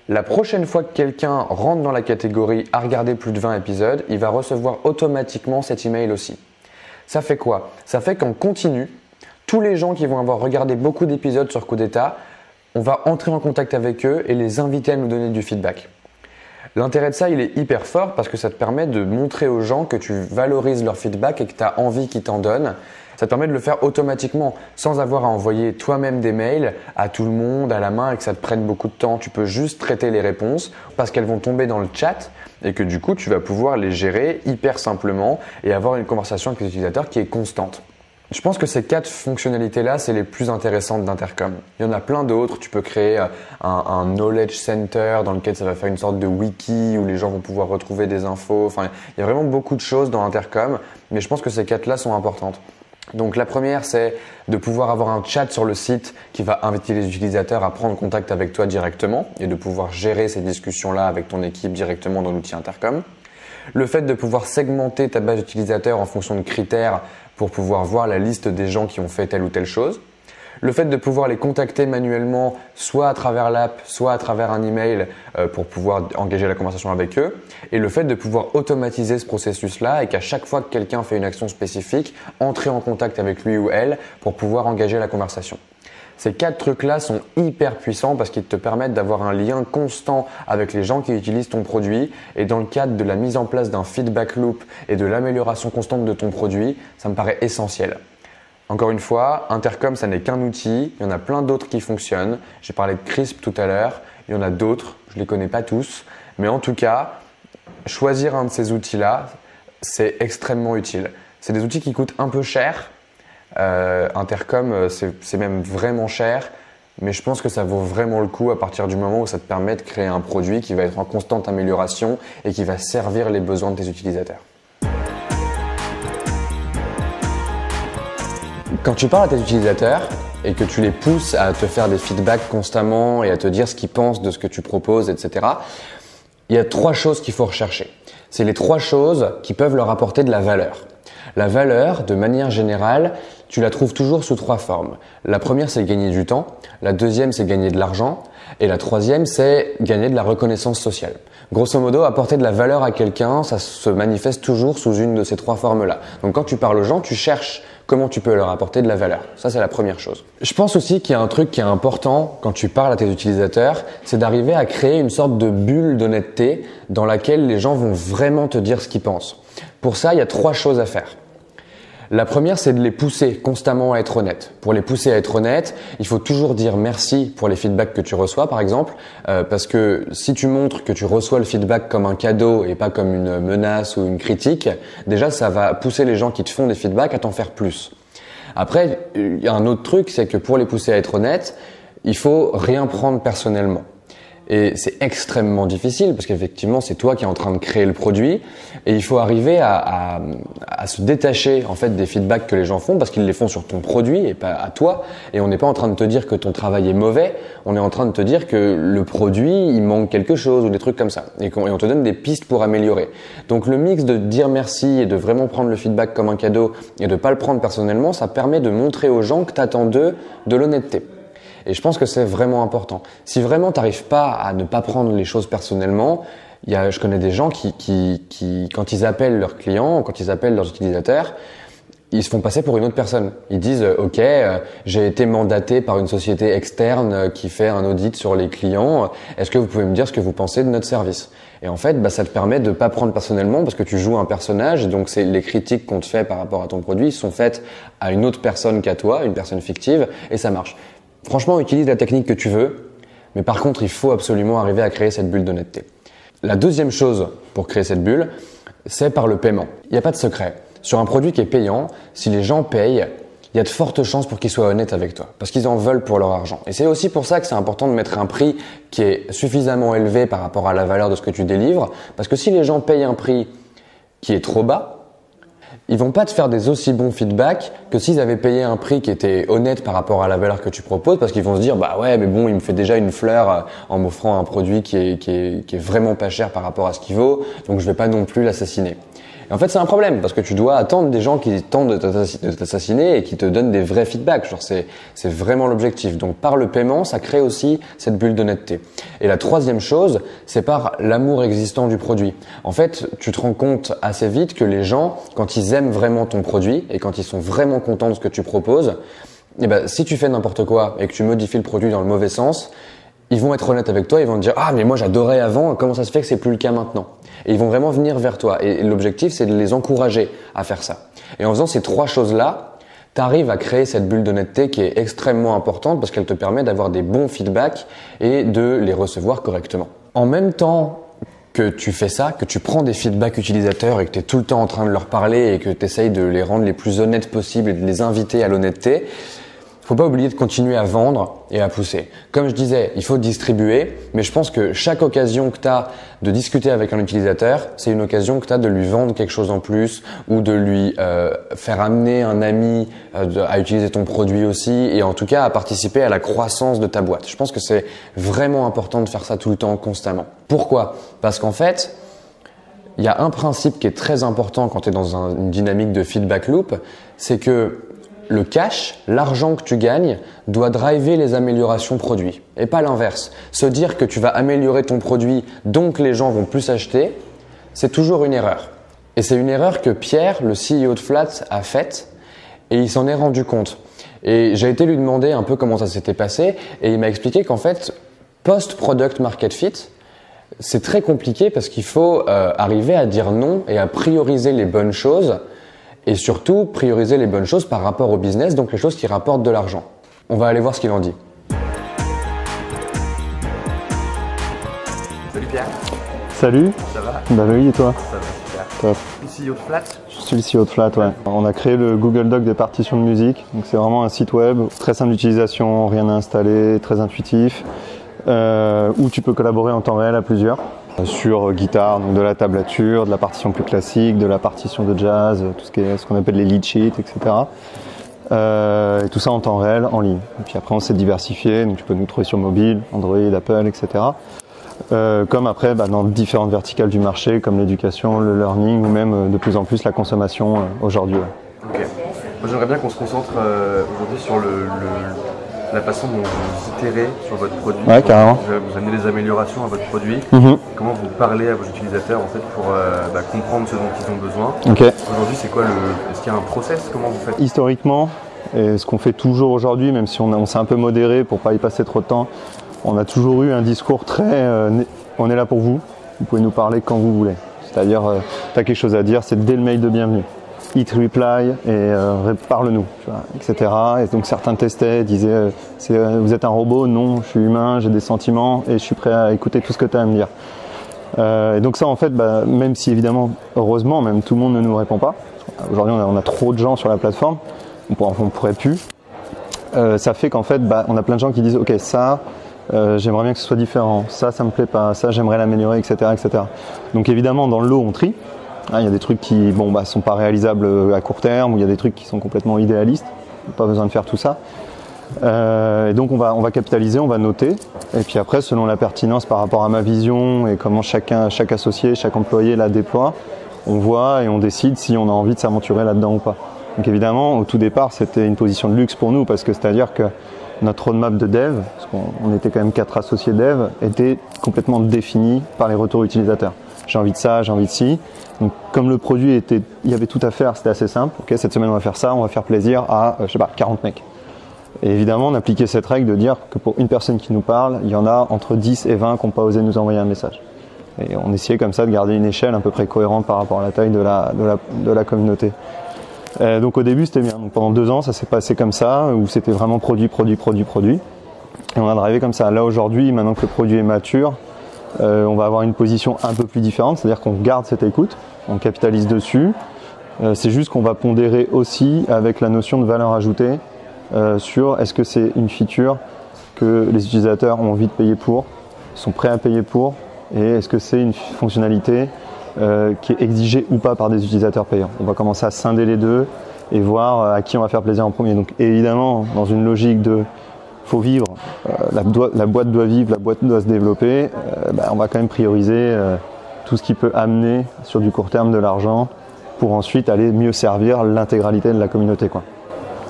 la prochaine fois que quelqu'un rentre dans la catégorie « a regardé plus de 20 épisodes », il va recevoir automatiquement cet email aussi. Ça fait quoi? Ça fait qu'en continu, tous les gens qui vont avoir regardé beaucoup d'épisodes sur Coup d'État, on va entrer en contact avec eux et les inviter à nous donner du feedback. L'intérêt de ça, il est hyper fort parce que ça te permet de montrer aux gens que tu valorises leur feedback et que tu as envie qu'ils t'en donnent. Ça te permet de le faire automatiquement sans avoir à envoyer toi-même des mails à tout le monde à la main et que ça te prenne beaucoup de temps. Tu peux juste traiter les réponses parce qu'elles vont tomber dans le chat et que du coup, tu vas pouvoir les gérer hyper simplement et avoir une conversation avec les utilisateurs qui est constante. Je pense que ces 4 fonctionnalités-là, c'est les plus intéressantes d'Intercom. Il y en a plein d'autres. Tu peux créer un knowledge center dans lequel ça va faire une sorte de wiki où les gens vont pouvoir retrouver des infos. Enfin, il y a vraiment beaucoup de choses dans Intercom, mais je pense que ces 4-là sont importantes. Donc la première, c'est de pouvoir avoir un chat sur le site qui va inviter les utilisateurs à prendre contact avec toi directement et de pouvoir gérer ces discussions-là avec ton équipe directement dans l'outil Intercom. Le fait de pouvoir segmenter ta base d'utilisateurs en fonction de critères pour pouvoir voir la liste des gens qui ont fait telle ou telle chose. Le fait de pouvoir les contacter manuellement, soit à travers l'app, soit à travers un email pour pouvoir engager la conversation avec eux. Et le fait de pouvoir automatiser ce processus-là et qu'à chaque fois que quelqu'un fait une action spécifique, entrer en contact avec lui ou elle pour pouvoir engager la conversation. Ces 4 trucs-là sont hyper puissants parce qu'ils te permettent d'avoir un lien constant avec les gens qui utilisent ton produit et dans le cadre de la mise en place d'un feedback loop et de l'amélioration constante de ton produit, ça me paraît essentiel. Encore une fois, Intercom, ça n'est qu'un outil, il y en a plein d'autres qui fonctionnent. J'ai parlé de Crisp tout à l'heure, il y en a d'autres, je ne les connais pas tous, mais en tout cas, choisir un de ces outils-là, c'est extrêmement utile. C'est des outils qui coûtent un peu cher. Intercom, c'est même vraiment cher, mais je pense que ça vaut vraiment le coup à partir du moment où ça te permet de créer un produit qui va être en constante amélioration et qui va servir les besoins de tes utilisateurs. Quand tu parles à tes utilisateurs et que tu les pousses à te faire des feedbacks constamment et à te dire ce qu'ils pensent de ce que tu proposes, etc., il y a 3 choses qu'il faut rechercher. C'est les 3 choses qui peuvent leur apporter de la valeur. La valeur, de manière générale, tu la trouves toujours sous 3 formes. La première, c'est gagner du temps. La deuxième, c'est gagner de l'argent. Et la troisième, c'est gagner de la reconnaissance sociale. Grosso modo, apporter de la valeur à quelqu'un, ça se manifeste toujours sous une de ces 3 formes-là. Donc quand tu parles aux gens, tu cherches comment tu peux leur apporter de la valeur. Ça, c'est la première chose. Je pense aussi qu'il y a un truc qui est important quand tu parles à tes utilisateurs, c'est d'arriver à créer une sorte de bulle d'honnêteté dans laquelle les gens vont vraiment te dire ce qu'ils pensent. Pour ça, il y a 3 choses à faire. La première, c'est de les pousser constamment à être honnêtes. Pour les pousser à être honnêtes, il faut toujours dire merci pour les feedbacks que tu reçois, par exemple, parce que si tu montres que tu reçois le feedback comme un cadeau et pas comme une menace ou une critique, déjà, ça va pousser les gens qui te font des feedbacks à t'en faire plus. Après, il y a un autre truc, c'est que pour les pousser à être honnêtes, il faut rien prendre personnellement. Et c'est extrêmement difficile parce qu'effectivement, c'est toi qui es en train de créer le produit et il faut arriver à se détacher en fait des feedbacks que les gens font parce qu'ils les font sur ton produit et pas à toi. Et on n'est pas en train de te dire que ton travail est mauvais, on est en train de te dire que le produit, il manque quelque chose ou des trucs comme ça. Et on te donne des pistes pour améliorer. Donc le mix de dire merci et de vraiment prendre le feedback comme un cadeau et de pas le prendre personnellement, ça permet de montrer aux gens que tu attends d'eux de l'honnêteté. Et je pense que c'est vraiment important. Si vraiment tu n'arrives pas à ne pas prendre les choses personnellement, je connais des gens qui, quand ils appellent leurs clients, quand ils appellent leurs utilisateurs, ils se font passer pour une autre personne. Ils disent « Ok, j'ai été mandaté par une société externe qui fait un audit sur les clients. Est-ce que vous pouvez me dire ce que vous pensez de notre service ?» Et en fait, ça te permet de pas prendre personnellement parce que tu joues un personnage. Et donc, les critiques qu'on te fait par rapport à ton produit sont faites à une autre personne qu'à toi, une personne fictive, et ça marche. Franchement, utilise la technique que tu veux, mais par contre, il faut absolument arriver à créer cette bulle d'honnêteté. La deuxième chose pour créer cette bulle, c'est par le paiement. Il n'y a pas de secret. Sur un produit qui est payant, si les gens payent, il y a de fortes chances pour qu'ils soient honnêtes avec toi, parce qu'ils en veulent pour leur argent. Et c'est aussi pour ça que c'est important de mettre un prix qui est suffisamment élevé par rapport à la valeur de ce que tu délivres, parce que si les gens payent un prix qui est trop bas, ils vont pas te faire des aussi bons feedbacks que s'ils avaient payé un prix qui était honnête par rapport à la valeur que tu proposes, parce qu'ils vont se dire bah ouais mais bon il me fait déjà une fleur en m'offrant un produit qui est vraiment pas cher par rapport à ce qu'il vaut, donc je vais pas non plus l'assassiner. Et en fait c'est un problème parce que tu dois attendre des gens qui tentent de t'assassiner et qui te donnent des vrais feedbacks. Genre c'est vraiment l'objectif. Donc par le paiement, ça crée aussi cette bulle d'honnêteté. Et la troisième chose, c'est par l'amour existant du produit. En fait, tu te rends compte assez vite que les gens, quand ils aiment vraiment ton produit et quand ils sont vraiment contents de ce que tu proposes, si tu fais n'importe quoi et que tu modifies le produit dans le mauvais sens, ils vont être honnêtes avec toi, ils vont te dire « Ah, mais moi j'adorais avant, comment ça se fait que c'est plus le cas maintenant ?» Et ils vont vraiment venir vers toi. Et l'objectif, c'est de les encourager à faire ça. Et en faisant ces 3 choses-là, tu arrives à créer cette bulle d'honnêteté qui est extrêmement importante parce qu'elle te permet d'avoir des bons feedbacks et de les recevoir correctement. En même temps que tu fais ça, que tu prends des feedbacks utilisateurs et que tu es tout le temps en train de leur parler et que tu essayes de les rendre les plus honnêtes possibles et de les inviter à l'honnêteté, faut pas oublier de continuer à vendre et à pousser. Comme je disais, il faut distribuer, mais je pense que chaque occasion que tu as de discuter avec un utilisateur, c'est une occasion que tu as de lui vendre quelque chose en plus ou de lui faire amener un ami à utiliser ton produit aussi et en tout cas à participer à la croissance de ta boîte. Je pense que c'est vraiment important de faire ça tout le temps, constamment. Pourquoi ? Parce qu'en fait, il y a un principe qui est très important quand tu es dans une dynamique de feedback loop, c'est que le cash, l'argent que tu gagnes, doit driver les améliorations produits et pas l'inverse. Se dire que tu vas améliorer ton produit, donc les gens vont plus acheter, c'est toujours une erreur. Et c'est une erreur que Pierre, le CEO de Flat, a faite et il s'en est rendu compte. Et j'ai été lui demander un peu comment ça s'était passé et il m'a expliqué qu'en fait, post-product market fit, c'est très compliqué parce qu'il faut arriver à dire non et à prioriser les bonnes choses. Et surtout, prioriser les bonnes choses par rapport au business, donc les choses qui rapportent de l'argent. On va aller voir ce qu'il en dit. Salut Pierre. Salut. Ça va? Bah oui, et toi? Ça va, super. Top. Tu es CEO de Flat? Je suis le CEO de Flat, ouais. On a créé le Google Doc des partitions de musique. Donc c'est vraiment un site web très simple d'utilisation, rien à installer, très intuitif, où tu peux collaborer en temps réel à plusieurs. Sur guitare, donc de la tablature, de la partition plus classique, de la partition de jazz, tout ce qu'on appelle les lead sheets, etc. Et tout ça en temps réel, en ligne. Et puis après on s'est diversifié, donc tu peux nous trouver sur mobile, Android, Apple, etc. comme après dans différentes verticales du marché, comme l'éducation, le learning ou même de plus en plus la consommation aujourd'hui. Ok. Moi, j'aimerais bien qu'on se concentre aujourd'hui sur la façon dont vous itérez sur votre produit. Ouais, carrément. Vous amenez des améliorations à votre produit. Comment vous parlez à vos utilisateurs en fait pour comprendre ce dont ils ont besoin. Aujourd'hui, c'est quoi est-ce qu'il y a un process? Comment vous faites? Historiquement, et ce qu'on fait toujours aujourd'hui, même si on s'est un peu modéré pour pas y passer trop de temps, on a toujours eu un discours très on est là pour vous, vous pouvez nous parler quand vous voulez. C'est-à-dire, tu as quelque chose à dire, c'est dès le mail de bienvenue. Hit reply et parle-nous, etc. Et donc certains testaient, disaient vous êtes un robot? Non, je suis humain, j'ai des sentiments et je suis prêt à écouter tout ce que tu as à me dire. Et donc ça en fait, même si évidemment, heureusement, même tout le monde ne nous répond pas. Aujourd'hui on a trop de gens sur la plateforme, on pourrait plus. Ça fait qu'en fait, on a plein de gens qui disent ok ça, j'aimerais bien que ce soit différent, ça me plaît pas, ça j'aimerais l'améliorer, etc., etc. Donc évidemment dans le lot on trie. Il y a des trucs qui sont pas réalisables à court terme, ou il y a des trucs qui sont complètement idéalistes, pas besoin de faire tout ça. Et donc on va capitaliser, on va noter, et puis après selon la pertinence par rapport à ma vision et comment chaque associé, chaque employé la déploie, on voit et on décide si on a envie de s'aventurer là-dedans ou pas. Donc évidemment au tout départ c'était une position de luxe pour nous, parce que c'est-à-dire que notre roadmap de dev, parce qu'on était quand même 4 associés dev, était complètement défini par les retours utilisateurs. J'ai envie de ça, j'ai envie de ci. Donc, comme le produit il y avait tout à faire, c'était assez simple. Ok, cette semaine on va faire ça, on va faire plaisir à 40 mecs. Et évidemment, on appliquait cette règle de dire que pour une personne qui nous parle, il y en a entre 10 et 20 qui n'ont pas osé nous envoyer un message. Et on essayait comme ça de garder une échelle à peu près cohérente par rapport à la taille de la communauté. Donc au début c'était bien. Donc, pendant 2 ans, ça s'est passé comme ça, où c'était vraiment produit. Et on a drivé comme ça. Là aujourd'hui, maintenant que le produit est mature, on va avoir une position un peu plus différente, c'est-à-dire qu'on garde cette écoute, on capitalise dessus. C'est juste qu'on va pondérer aussi avec la notion de valeur ajoutée sur est-ce que c'est une feature que les utilisateurs ont envie de payer pour, sont prêts à payer pour, et est-ce que c'est une fonctionnalité qui est exigée ou pas par des utilisateurs payants. On va commencer à scinder les deux et voir à qui on va faire plaisir en premier. Donc évidemment, dans une logique de faut vivre, la boîte doit vivre, la boîte doit se développer, on va quand même prioriser tout ce qui peut amener sur du court terme de l'argent pour ensuite aller mieux servir l'intégralité de la communauté, quoi.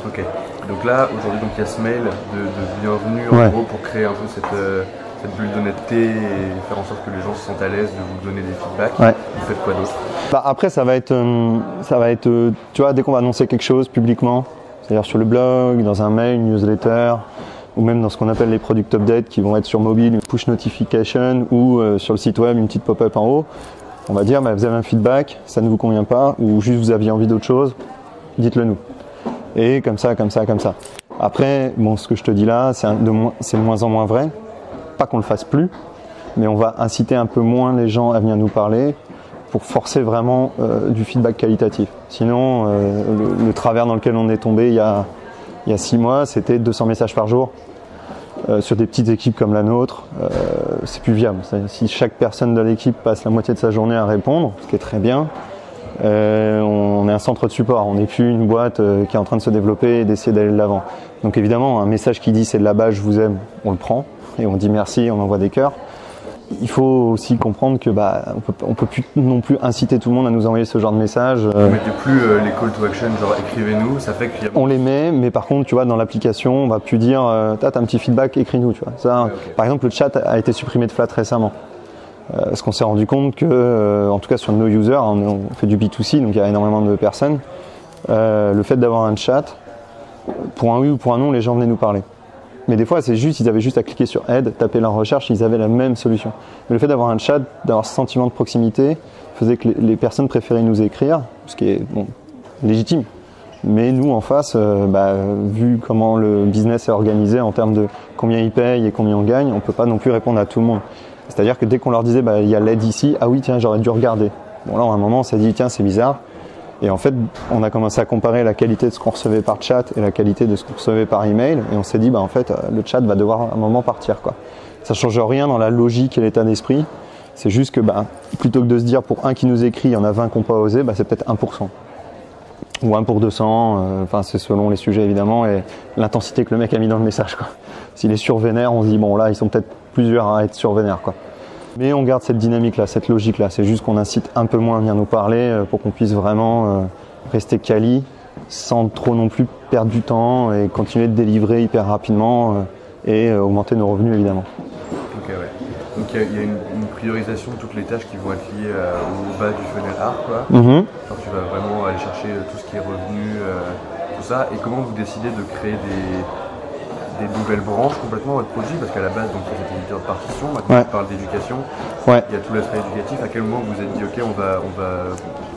Ok, donc là aujourd'hui il y a ce mail de bienvenue en gros pour créer un peu cette bulle d'honnêteté et faire en sorte que les gens se sentent à l'aise de vous donner des feedbacks. Vous faites quoi d'autre? Après ça va être tu vois, dès qu'on va annoncer quelque chose publiquement, c'est-à-dire sur le blog, dans un mail, une newsletter, ou même dans ce qu'on appelle les product updates qui vont être sur mobile, une push notification, ou sur le site web, une petite pop-up en haut. On va dire, vous avez un feedback, ça ne vous convient pas, ou juste vous aviez envie d'autre chose, dites-le nous. Et comme ça. Après, ce que je te dis là, c'est de moins en moins vrai. Pas qu'on le fasse plus, mais on va inciter un peu moins les gens à venir nous parler pour forcer vraiment du feedback qualitatif. Sinon, le travers dans lequel on est tombé il y a 6 mois, c'était 200 messages par jour. Sur des petites équipes comme la nôtre, c'est plus viable. Si chaque personne de l'équipe passe la moitié de sa journée à répondre, ce qui est très bien, on est un centre de support, on n'est plus une boîte qui est en train de se développer et d'essayer d'aller de l'avant. Donc évidemment, un message qui dit c'est de la base, je vous aime, on le prend et on dit merci, on envoie des cœurs. Il faut aussi comprendre que on peut plus non plus inciter tout le monde à nous envoyer ce genre de message. Vous mettez plus les call to action, genre écrivez-nous, ça fait qu'il y a... On les met, mais par contre, tu vois, dans l'application, on va plus dire t'as un petit feedback, écris-nous, tu vois. Ça, par exemple, le chat a été supprimé de Flat récemment. Parce qu'on s'est rendu compte que, en tout cas sur nos users, on fait du B2C, donc il y a énormément de personnes, le fait d'avoir un chat, pour un oui ou pour un non, les gens venaient nous parler. Mais des fois, ils avaient juste à cliquer sur Aide, taper leur recherche, ils avaient la même solution. Mais le fait d'avoir un chat, d'avoir ce sentiment de proximité, faisait que les personnes préféraient nous écrire, ce qui est légitime. Mais nous, en face, vu comment le business est organisé en termes de combien ils payent et combien on gagne, on ne peut pas non plus répondre à tout le monde. C'est-à-dire que dès qu'on leur disait il y a l'aide ici, ah oui, tiens, j'aurais dû regarder. Bon, là, à un moment, on s'est dit, tiens, c'est bizarre. Et en fait, on a commencé à comparer la qualité de ce qu'on recevait par chat et la qualité de ce qu'on recevait par email. Et on s'est dit, en fait, le chat va devoir à un moment partir, quoi. Ça ne change rien dans la logique et l'état d'esprit. C'est juste que plutôt que de se dire pour un qui nous écrit, il y en a 20 qui n'ont pas osé, c'est peut-être 1%. Ou 1 pour 200. C'est selon les sujets, évidemment, et l'intensité que le mec a mis dans le message, quoi. S'il est survénère, on se dit, là, ils sont peut-être plusieurs à être survénères, quoi. Mais on garde cette dynamique-là, cette logique-là. C'est juste qu'on incite un peu moins à venir nous parler pour qu'on puisse vraiment rester quali sans trop non plus perdre du temps et continuer de délivrer hyper rapidement et augmenter nos revenus évidemment. Ok, ouais. Donc il y a une priorisation de toutes les tâches qui vont être liées au bas du funnel art, quoi. Genre, tu vas vraiment aller chercher tout ce qui est revenu, tout ça. Et comment vous décidez de créer des nouvelles branches complètement votre produit, parce qu'à la base, donc, c'est éditeur de partition, maintenant tu parles d'éducation, il y a tout l'aspect éducatif. À quel moment vous vous êtes dit, ok, on va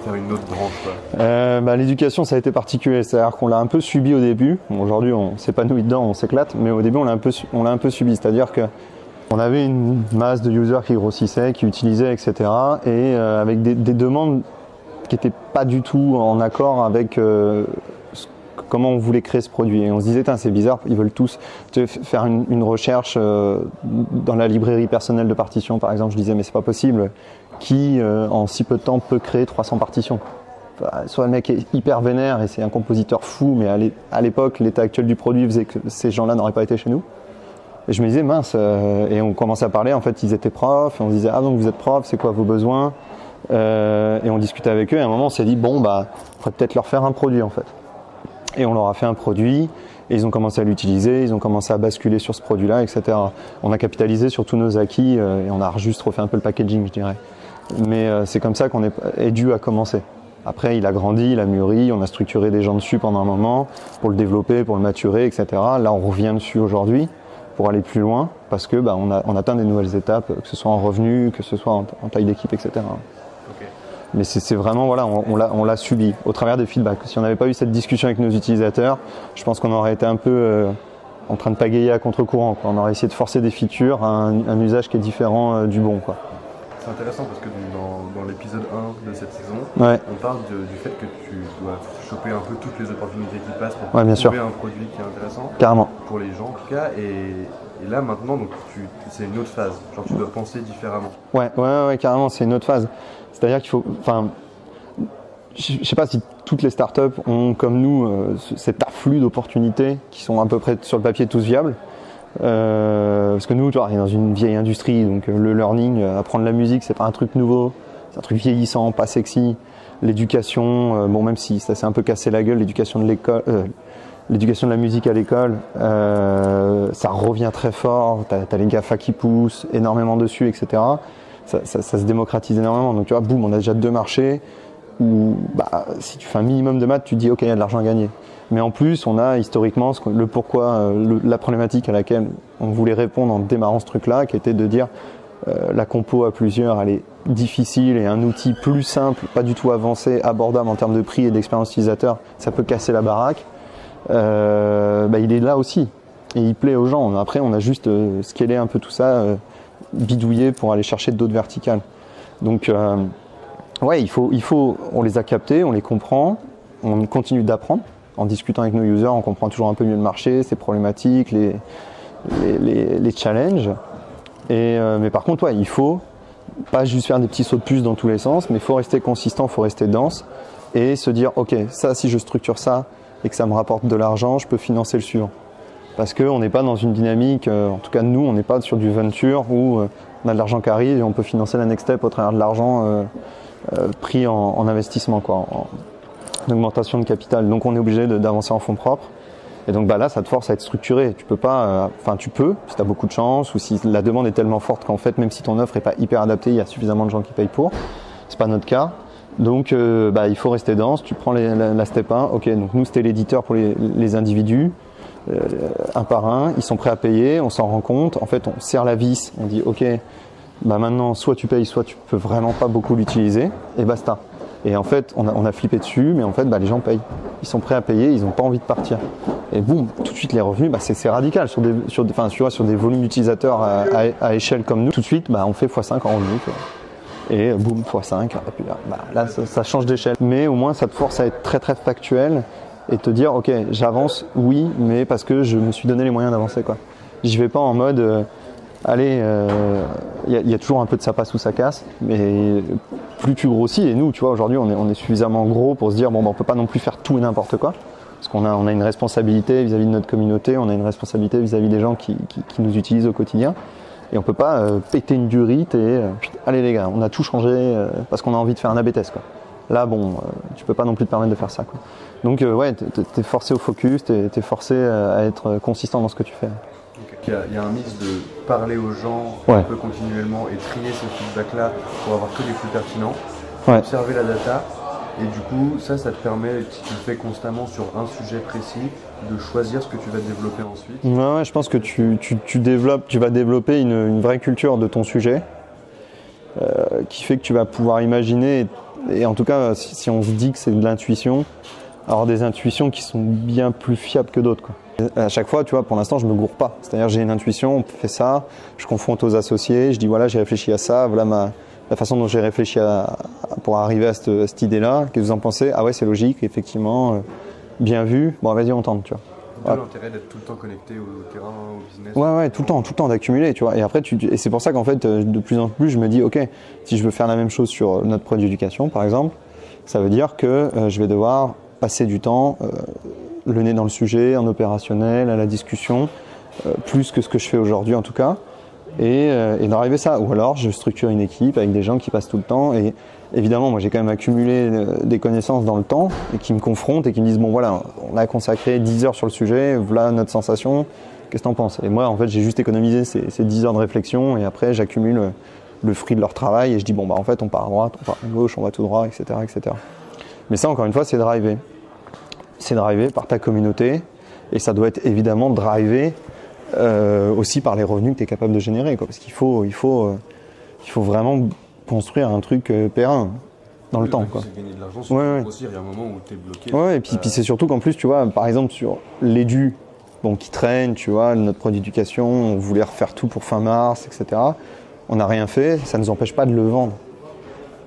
faire une autre branche, quoi? L'éducation, ça a été particulier, c'est-à-dire qu'on l'a un peu subi au début. Bon, aujourd'hui, on s'épanouit dedans, on s'éclate, mais au début, on l'a un peu subi, c'est-à-dire que on avait une masse de users qui grossissait, qui utilisaient, etc. Et avec des demandes qui n'étaient pas du tout en accord avec comment on voulait créer ce produit. Et on se disait, c'est bizarre, ils veulent tous faire une recherche dans la librairie personnelle de partitions, par exemple. Je disais, mais c'est pas possible. Qui, en si peu de temps, peut créer 300 partitions? Soit le mec est hyper vénère et c'est un compositeur fou, mais à l'époque, l'état actuel du produit faisait que ces gens-là n'auraient pas été chez nous. Et je me disais, mince, et on commençait à parler, en fait, ils étaient profs, et on se disait, donc vous êtes prof, c'est quoi vos besoins? Et on discutait avec eux, et à un moment, on s'est dit, bon, faudrait peut-être leur faire un produit, en fait. Et on leur a fait un produit, et ils ont commencé à l'utiliser, ils ont commencé à basculer sur ce produit-là, etc. On a capitalisé sur tous nos acquis, et on a juste refait un peu le packaging, je dirais. Mais c'est comme ça qu'on est dû à commencer. Après, il a grandi, il a mûri, on a structuré des gens dessus pendant un moment, pour le développer, pour le maturer, etc. Là, on revient dessus aujourd'hui, pour aller plus loin, parce que on atteint des nouvelles étapes, que ce soit en revenus, que ce soit en taille d'équipe, etc. Okay. Mais c'est vraiment, voilà, on l'a subi au travers des feedbacks. Si on n'avait pas eu cette discussion avec nos utilisateurs, je pense qu'on aurait été un peu en train de pagayer à contre-courant, quoi. On aurait essayé de forcer des features à un usage qui est différent du bon, quoi. C'est intéressant parce que dans l'épisode 1 de cette saison, on parle du fait que tu dois choper un peu toutes les opportunités qui passent pour trouver un produit qui est intéressant. Carrément. Pour les gens en tout cas. Et là maintenant, donc, c'est une autre phase. Genre tu dois penser différemment. Ouais, carrément, c'est une autre phase. C'est-à-dire qu'il faut... je sais pas si toutes les startups ont comme nous cet afflux d'opportunités qui sont à peu près sur le papier tous viables. Parce que nous, tu vois, on est dans une vieille industrie, donc le learning, apprendre la musique, c'est pas un truc nouveau, c'est un truc vieillissant, pas sexy. L'éducation, même si ça s'est un peu cassé la gueule, l'éducation de l'école, l'éducation de la musique à l'école, ça revient très fort. T'as les GAFA qui poussent énormément dessus, etc. Ça se démocratise énormément. Donc tu vois, boum, on a déjà 2 marchés où, si tu fais un minimum de maths, tu te dis ok, il y a de l'argent à gagner. Mais en plus, on a historiquement le pourquoi, la problématique à laquelle on voulait répondre en démarrant ce truc-là, qui était de dire la compo à plusieurs, elle est difficile et un outil plus simple, pas du tout avancé, abordable en termes de prix et d'expérience utilisateur, ça peut casser la baraque. Il est là aussi et il plaît aux gens. Après, on a juste scalé un peu tout ça, bidouillé pour aller chercher d'autres verticales. Donc, il faut, on les a captés, on les comprend, on continue d'apprendre. En discutant avec nos users, on comprend toujours un peu mieux le marché, ses problématiques, les challenges. Mais par contre, il faut pas juste faire des petits sauts de puce dans tous les sens, mais il faut rester consistant, il faut rester dense et se dire, ok, ça, si je structure ça et que ça me rapporte de l'argent, je peux financer le suivant. Parce qu'on n'est pas dans une dynamique, en tout cas nous, on n'est pas sur du venture où on a de l'argent qui arrive et on peut financer la next step au travers de l'argent pris en investissement, quoi. D'augmentation de capital, donc on est obligé d'avancer en fonds propres et donc là ça te force à être structuré. Tu peux pas, tu peux si tu as beaucoup de chance ou si la demande est tellement forte qu'en fait même si ton offre est pas hyper adaptée, il y a suffisamment de gens qui payent pour. C'est pas notre cas, donc il faut rester dense. Tu prends la step 1, ok, donc nous c'était l'éditeur pour les individus, un par un, ils sont prêts à payer, on s'en rend compte, en fait on serre la vis, on dit ok, maintenant soit tu payes, soit tu peux vraiment pas beaucoup l'utiliser et basta. Et en fait, on a flippé dessus, mais en fait, les gens payent. Ils sont prêts à payer, ils n'ont pas envie de partir. Et boum, tout de suite, les revenus, c'est radical. Sur des volumes d'utilisateurs à échelle comme nous, tout de suite, on fait x5 en revenus. Et boum, x5. Et puis là ça change d'échelle. Mais au moins, ça te force à être très, très factuel et te dire, ok, j'avance, oui, mais parce que je me suis donné les moyens d'avancer, quoi. J'y vais pas en mode... Allez, y a toujours un peu de ça passe ou ça casse, mais plus tu grossis, et nous, tu vois, aujourd'hui, on est suffisamment gros pour se dire, on peut pas non plus faire tout et n'importe quoi, parce qu'on a une responsabilité vis-à-vis de notre communauté, on a une responsabilité vis-à-vis des gens qui nous utilisent au quotidien, Et on peut pas péter une durite et allez les gars, on a tout changé parce qu'on a envie de faire un AB test, quoi. Là, bon, tu peux pas non plus te permettre de faire ça, quoi. Donc, ouais, t'es forcé au focus, t'es forcé à être consistant dans ce que tu fais. Il y a un mix de parler aux gens Ouais. un peu continuellement et trier ces feedbacks-là pour avoir que les plus pertinents, Ouais. observer la data, et du coup, ça te permet, si tu le fais constamment sur un sujet précis, de choisir ce que tu vas développer ensuite. Ouais, je pense que tu vas développer une vraie culture de ton sujet qui fait que tu vas pouvoir imaginer, et en tout cas, si on se dit que c'est de l'intuition, avoir des intuitions qui sont bien plus fiables que d'autres, quoi. À chaque fois, tu vois, pour l'instant, je me gourre pas. C'est-à-dire, j'ai une intuition, on fait ça, je confronte aux associés, je dis voilà, j'ai réfléchi à ça, voilà la façon dont j'ai réfléchi pour arriver à cette idée-là. Qu'est-ce que vous en pensez? Ah ouais, c'est logique, effectivement, bien vu. Bon, vas-y, on tente, tu vois. D'où l'intérêt d'être tout le temps connecté au terrain, au business. Ouais, tout le temps d'accumuler, tu vois. Et après, et c'est pour ça qu'en fait, de plus en plus, je me dis, ok, si je veux faire la même chose sur notre produit d'éducation, par exemple, ça veut dire que je vais devoir passer du temps, le nez dans le sujet, en opérationnel, à la discussion, plus que ce que je fais aujourd'hui en tout cas, et d'arriver à ça. Ou alors, je structure une équipe avec des gens qui passent tout le temps. Et évidemment, moi, j'ai quand même accumulé des connaissances dans le temps et qui me confrontent et qui me disent, bon voilà, on a consacré 10 heures sur le sujet, voilà notre sensation, qu'est-ce que t'en penses? Et moi, en fait, j'ai juste économisé ces 10 heures de réflexion et après, j'accumule le fruit de leur travail et je dis, bon, bah en fait, on part à droite, on part à gauche, on va tout droit, etc., etc. Mais ça, encore une fois, c'est drivé. C'est drivé par ta communauté et ça doit être évidemment drivé aussi par les revenus que tu es capable de générer, quoi. Parce qu'il faut vraiment construire un truc périn dans le temps, quoi. C'est gagner de l'argent, Ouais. grossir, il y a un moment où tu es bloqué. Ouais, et puis c'est surtout qu'en plus, tu vois, par exemple sur l'édu, bon, qui traîne, tu vois, notre produit d'éducation, on voulait refaire tout pour fin mars, etc. On n'a rien fait, ça ne nous empêche pas de le vendre.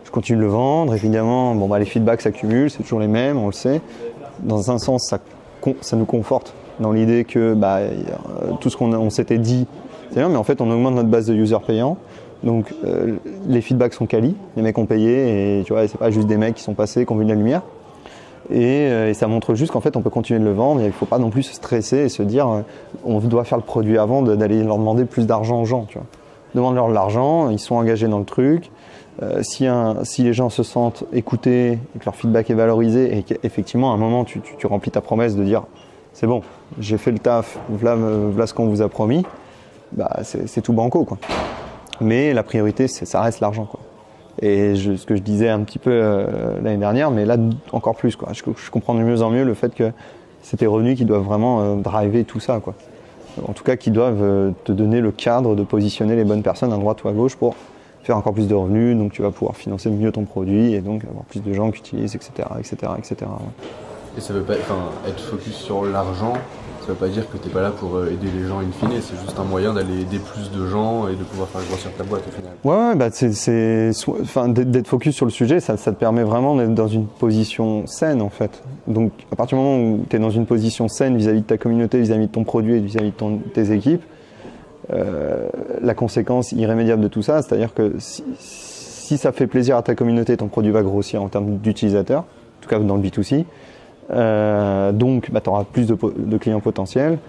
Je continue de le vendre, évidemment, bon, bah, les feedbacks s'accumulent, c'est toujours les mêmes, on le sait. Dans un sens, ça nous conforte dans l'idée que tout ce qu'on s'était dit, c'est bien, mais en fait, on augmente notre base de users payants. Donc, les feedbacks sont quali, les mecs ont payé, et tu vois, c'est pas juste des mecs qui sont passés, qui ont vu de la lumière. Et ça montre juste qu'en fait, on peut continuer de le vendre, et il ne faut pas non plus se stresser et se dire on doit faire le produit avant d'aller leur demander plus d'argent aux gens, tu vois. Demande-leur de l'argent, ils sont engagés dans le truc. Si les gens se sentent écoutés et que leur feedback est valorisé et qu'effectivement à un moment tu remplis ta promesse de dire c'est bon, j'ai fait le taf, voilà ce qu'on vous a promis, bah c'est tout banco, quoi. Mais la priorité ça reste l'argent, quoi. Et ce que je disais un petit peu l'année dernière, mais là encore plus, quoi. Je comprends de mieux en mieux le fait que c'est tes revenus qui doivent vraiment driver tout ça, quoi. En tout cas qui doivent te donner le cadre de positionner les bonnes personnes à droite ou à gauche pour faire encore plus de revenus, donc tu vas pouvoir financer mieux ton produit et donc avoir plus de gens qui utilisent, etc. Ouais. Et ça veut pas, être focus sur l'argent, ça veut pas dire que t'es pas là pour aider les gens in fine, c'est juste un moyen d'aller aider plus de gens et de pouvoir faire grossir ta boîte au final. Ouais, bah d'être focus sur le sujet, ça te permet vraiment d'être dans une position saine, en fait. Donc à partir du moment où tu es dans une position saine vis-à-vis de ta communauté, vis-à-vis de ton produit et vis-à-vis de tes équipes, la conséquence irrémédiable de tout ça, c'est-à-dire que si ça fait plaisir à ta communauté, ton produit va grossir en termes d'utilisateurs, en tout cas dans le B2C, donc tu auras plus de clients potentiels.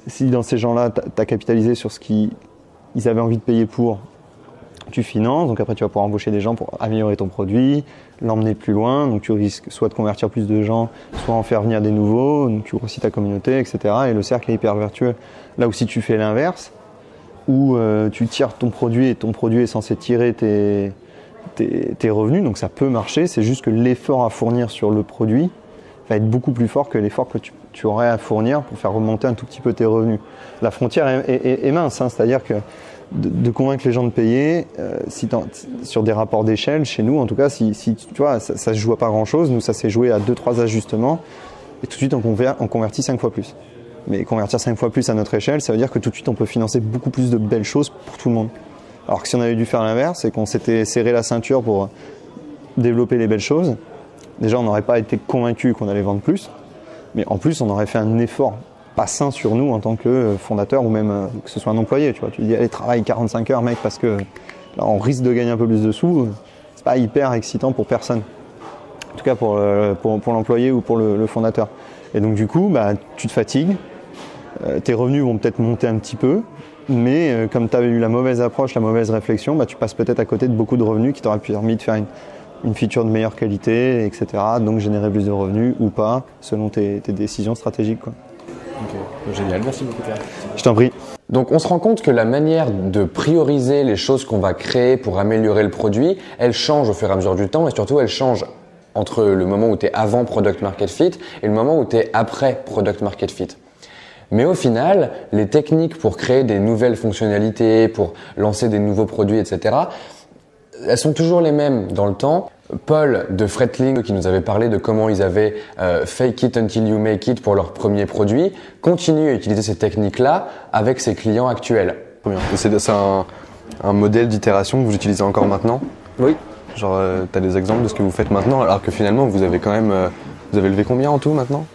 Si dans ces gens-là, tu as capitalisé sur ce qu'ils avaient envie de payer pour, tu finances, donc après tu vas pouvoir embaucher des gens pour améliorer ton produit, l'emmener plus loin, donc tu risques soit de convertir plus de gens, soit en faire venir des nouveaux, donc tu grossis ta communauté, etc. Et le cercle est hyper vertueux. Là où si tu fais l'inverse, où tu tires ton produit et ton produit est censé tirer tes revenus, donc ça peut marcher, c'est juste que l'effort à fournir sur le produit va être beaucoup plus fort que l'effort que tu aurais à fournir pour faire remonter un tout petit peu tes revenus. La frontière est mince, hein, c'est-à-dire que de convaincre les gens de payer, sur des rapports d'échelle, chez nous en tout cas, si tu vois, ça se joue à pas grand-chose, nous ça s'est joué à 2-3 ajustements, et tout de suite on convertit 5 fois plus. Mais convertir 5 fois plus à notre échelle, ça veut dire que tout de suite on peut financer beaucoup plus de belles choses pour tout le monde. Alors que si on avait dû faire l'inverse et qu'on s'était serré la ceinture pour développer les belles choses, déjà on n'aurait pas été convaincu qu'on allait vendre plus, mais en plus on aurait fait un effort pas sain sur nous en tant que fondateur ou même que ce soit un employé. Tu vois, tu dis allez travaille 45 heures mec parce que là on risque de gagner un peu plus de sous, c'est pas hyper excitant pour personne. En tout cas pour l'employé ou pour le fondateur. Et donc du coup bah, tu te fatigues, tes revenus vont peut-être monter un petit peu, Mais comme tu as eu la mauvaise approche, la mauvaise réflexion, bah, tu passes peut-être à côté de beaucoup de revenus qui t'auraient permis de faire une feature de meilleure qualité, etc. Donc générer plus de revenus ou pas, selon tes décisions stratégiques, quoi. Ok, génial, merci beaucoup Pierre. Je t'en prie. Donc on se rend compte que la manière de prioriser les choses qu'on va créer pour améliorer le produit, elle change au fur et à mesure du temps et surtout elle change entre le moment où tu es avant Product Market Fit et le moment où tu es après Product Market Fit. Mais au final, les techniques pour créer des nouvelles fonctionnalités, pour lancer des nouveaux produits, etc., elles sont toujours les mêmes dans le temps. Paul de Freightlink, qui nous avait parlé de comment ils avaient fake it until you make it pour leur premier produit, continue à utiliser ces techniques-là avec ses clients actuels. C'est un modèle d'itération que vous utilisez encore maintenant? Oui. Genre, tu as des exemples de ce que vous faites maintenant, alors que finalement, vous avez quand même... vous avez levé combien en tout maintenant?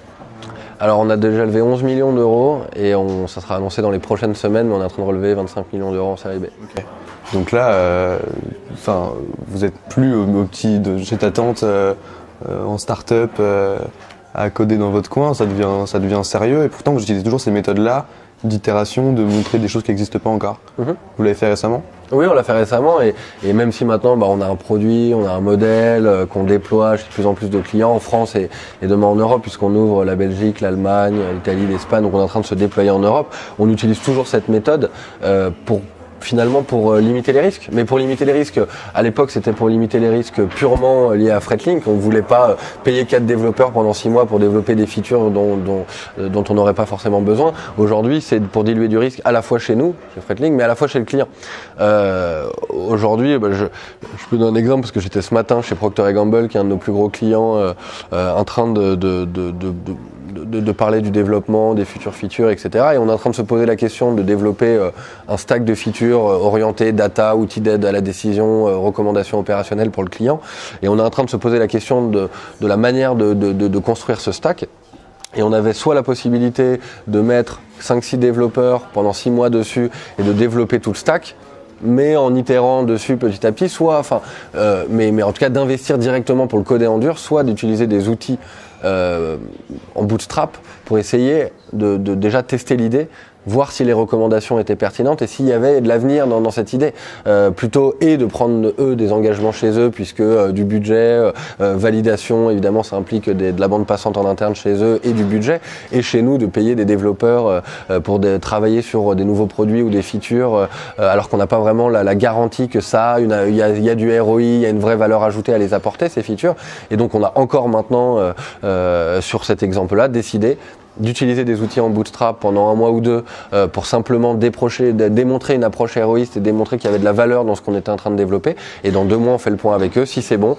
Alors on a déjà levé 11 millions d'euros et ça sera annoncé dans les prochaines semaines, mais on est en train de relever 25 millions d'euros en série B. Okay. Donc là, vous êtes plus au petit de chez ta tante en start-up à coder dans votre coin, ça devient sérieux et pourtant vous utilisez toujours ces méthodes-là d'itération, de montrer des choses qui n'existent pas encore. Vous l'avez fait récemment? Oui, on l'a fait récemment et même si maintenant on a un produit, on a un modèle qu'on déploie chez de plus en plus de clients en France et demain en Europe puisqu'on ouvre la Belgique, l'Allemagne, l'Italie, l'Espagne, donc on est en train de se déployer en Europe, on utilise toujours cette méthode pour limiter les risques. Mais pour limiter les risques, à l'époque, c'était pour limiter les risques purement liés à Freightlink. On ne voulait pas payer 4 développeurs pendant 6 mois pour développer des features dont on n'aurait pas forcément besoin. Aujourd'hui, c'est pour diluer du risque à la fois chez nous, chez Freightlink, mais à la fois chez le client. Aujourd'hui, je peux donner un exemple parce que j'étais ce matin chez Procter & Gamble, qui est un de nos plus gros clients, en train de parler du développement, des futures features, etc. Et on est en train de se poser la question de développer un stack de features orienté data, outils d'aide à la décision, recommandations opérationnelles pour le client. Et on est en train de se poser la question de la manière de construire ce stack. Et on avait soit la possibilité de mettre 5-6 développeurs pendant 6 mois dessus et de développer tout le stack, mais en itérant dessus petit à petit, mais en tout cas d'investir directement pour le coder en dur, soit d'utiliser des outils en bootstrap pour essayer de déjà tester l'idée, voir si les recommandations étaient pertinentes et s'il y avait de l'avenir dans cette idée, plutôt et de prendre eux des engagements chez eux puisque du budget, validation évidemment ça implique de la bande passante en interne chez eux et du budget, et chez nous de payer des développeurs pour travailler sur des nouveaux produits ou des features alors qu'on n'a pas vraiment la garantie que ça, il y a du ROI, il y a une vraie valeur ajoutée à les apporter ces features, et donc on a encore maintenant sur cet exemple-là décidé d'utiliser des outils en bootstrap pendant 1 mois ou 2 pour simplement démontrer une approche héroïste et démontrer qu'il y avait de la valeur dans ce qu'on était en train de développer, et dans 2 mois on fait le point avec eux, si c'est bon,